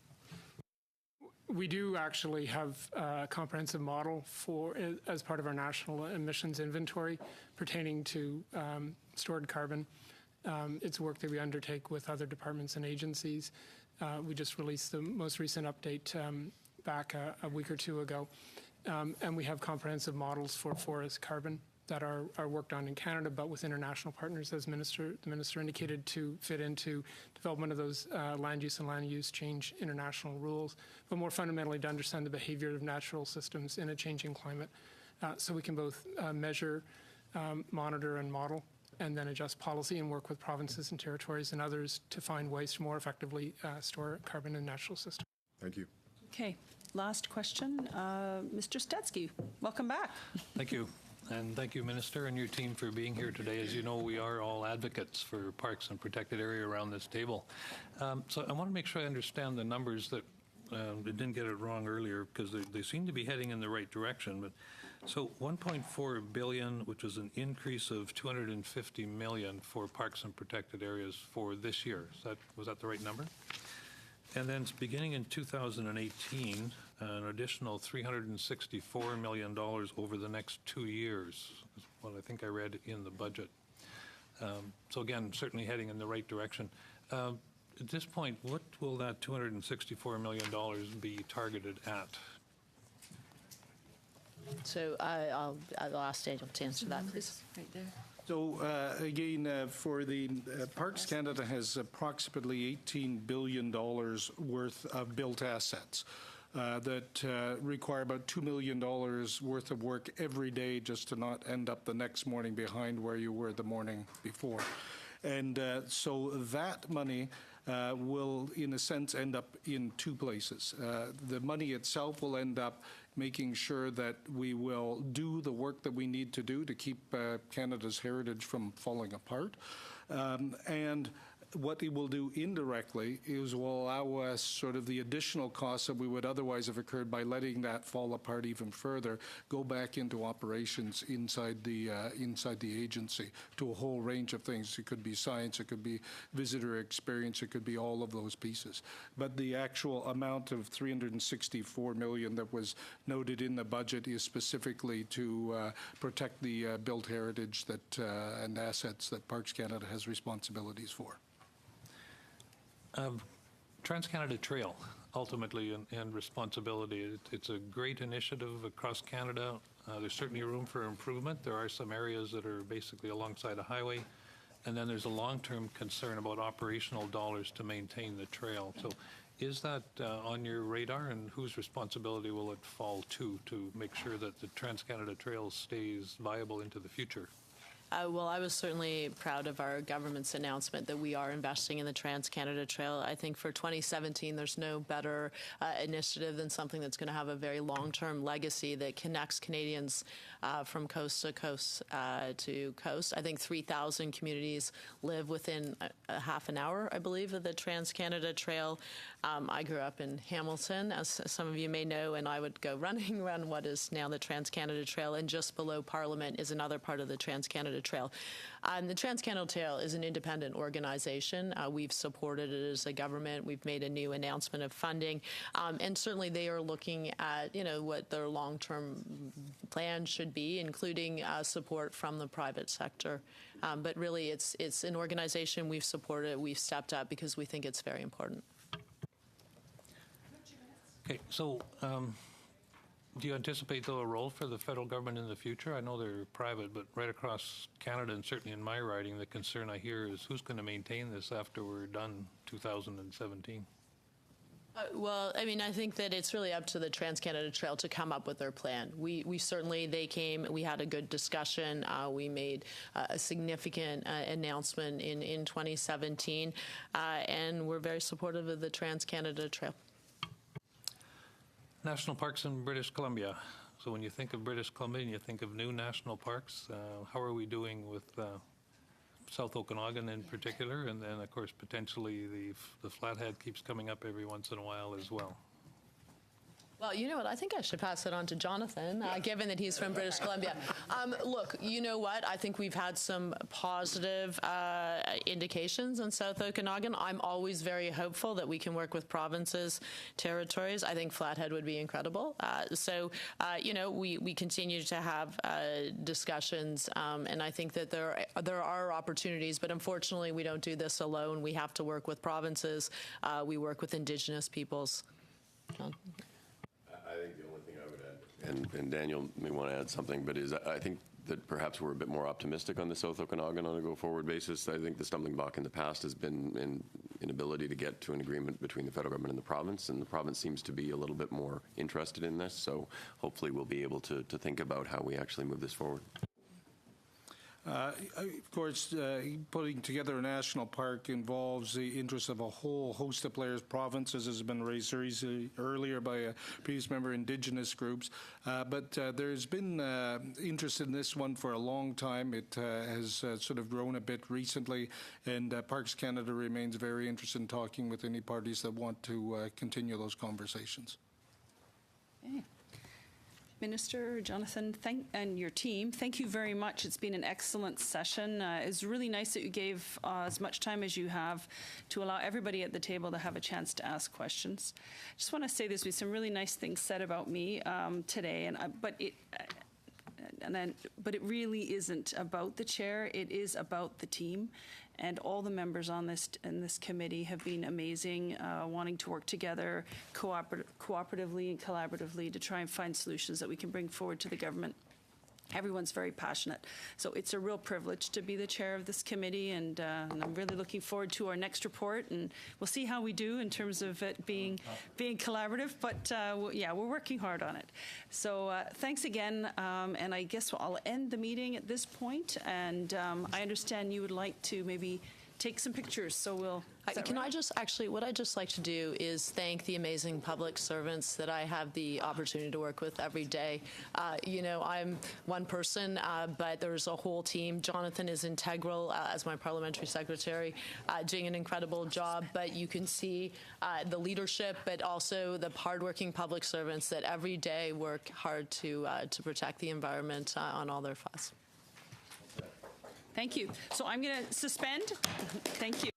we do actually have a comprehensive model as part of our national emissions inventory pertaining to stored carbon. It's work that we undertake with other departments and agencies. We just released the most recent update back a week or two ago. And we have comprehensive models for forest carbon that are worked on in Canada, but with international partners, as the minister indicated, to fit into development of those land use and land use change international rules, but more fundamentally to understand the behavior of natural systems in a changing climate, so we can both measure, monitor, and model, and then adjust policy and work with provinces and territories and others to find ways to more effectively store carbon in natural systems. Thank you. Okay, last question. Mr. Stetsky, welcome back. Thank you. And thank you, Minister, and your team for being here today. As you know, we are all advocates for parks and protected area around this table. So I want to make sure I understand the numbers that I didn't get it wrong earlier, because they seem to be heading in the right direction. But so 1.4 billion, which is an increase of 250 million for parks and protected areas for this year. Was that the right number? And then beginning in 2018, an additional $364 million over the next 2 years is what I think I read in the budget. So again, certainly heading in the right direction. At this point, what will that $264 million be targeted at? So I'll ask Daniel to answer that, please. Right there. So again, for the Parks Canada has approximately $18 billion worth of built assets that require about $2 million worth of work every day just to not end up the next morning behind where you were the morning before. And so that money will, in a sense, end up in two places. The money itself will end up making sure that we will do the work that we need to do to keep Canada's heritage from falling apart. And what it will do indirectly is will allow us sort of the additional costs that we would otherwise have occurred by letting that fall apart even further go back into operations inside the agency to a whole range of things. It could be science, it could be visitor experience, it could be all of those pieces. But the actual amount of $364 million that was noted in the budget is specifically to protect the built heritage that and assets that Parks Canada has responsibilities for. Trans-Canada Trail, ultimately, and responsibility. It's a great initiative across Canada. There's certainly room for improvement. There are some areas that are basically alongside a highway, and then there's a long-term concern about operational dollars to maintain the trail. So is that on your radar, and whose responsibility will it fall to make sure that the Trans-Canada Trail stays viable into the future? Well, I was certainly proud of our government's announcement that we are investing in the Trans-Canada Trail. I think for 2017, there's no better initiative than something that's going to have a very long-term legacy that connects Canadians from coast to coast to coast. I think 3,000 communities live within a half an hour, I believe, of the Trans-Canada Trail. I grew up in Hamilton, as some of you may know, and I would go running around what is now the Trans-Canada Trail, and just below Parliament is another part of the Trans-Canada Trail. The Trans-Canada Trail is an independent organization. We've supported it as a government. We've made a new announcement of funding, and certainly they are looking at what their long-term plan should be, including support from the private sector. But really, it's an organization we've supported. We've stepped up because we think it's very important. Okay, so do you anticipate, though, a role for the federal government in the future? I know they're private, but right across Canada, and certainly in my riding, the concern I hear is who's going to maintain this after we're done 2017? Well, I mean, I think that it's really up to the Trans-Canada Trail to come up with their plan. We certainly, they came, we had a good discussion. We made a significant announcement in 2017, and we're very supportive of the Trans-Canada Trail. National parks in British Columbia. So when you think of British Columbia and you think of new national parks, how are we doing with South Okanagan in particular, and then of course potentially the Flathead keeps coming up every once in a while as well? Well, you know what? I think I should pass it on to Jonathan, given that he's from British Columbia. Look, you know what? I think we've had some positive indications in South Okanagan. I'm always very hopeful that we can work with provinces, territories. I think Flathead would be incredible. You know, we continue to have discussions, and I think that there are opportunities, but unfortunately we don't do this alone. We have to work with provinces. We work with Indigenous peoples. John? I think the only thing I would add, and Daniel may want to add something, but is I think that perhaps we're a bit more optimistic on the South Okanagan on a go-forward basis. I think the stumbling block in the past has been an inability to get to an agreement between the federal government and the province, and the province seems to be a little bit more interested in this, so hopefully we'll be able to think about how we actually move this forward. Of course, putting together a national park involves the interest of a whole host of players. Provinces has been raised earlier by a previous member, Indigenous groups. But there's been interest in this one for a long time. It has sort of grown a bit recently, and Parks Canada remains very interested in talking with any parties that want to continue those conversations. Okay. Minister, Jonathan, and your team, thank you very much. It's been an excellent session. It's really nice that you gave as much time as you have to allow everybody at the table to have a chance to ask questions. I just want to say there's been some really nice things said about me today, but it really isn't about the chair. It is about the team. And all the members on in this committee have been amazing, wanting to work together cooperatively and collaboratively to try and find solutions that we can bring forward to the government. Everyone's very passionate. So it's a real privilege to be the chair of this committee, and I'm really looking forward to our next report, and we'll see how we do in terms of it being collaborative, but yeah, we're working hard on it. So thanks again, and I guess I'll end the meeting at this point, and I understand you would like to maybe take some pictures, so we'll... Can I just, actually, what I'd just like to do is thank the amazing public servants that I have the opportunity to work with every day. You know, I'm one person, but there's a whole team. Jonathan is integral as my parliamentary secretary, doing an incredible job, but you can see the leadership, but also the hardworking public servants that every day work hard to protect the environment on all their files. Thank you. So I'm going to suspend. Thank you.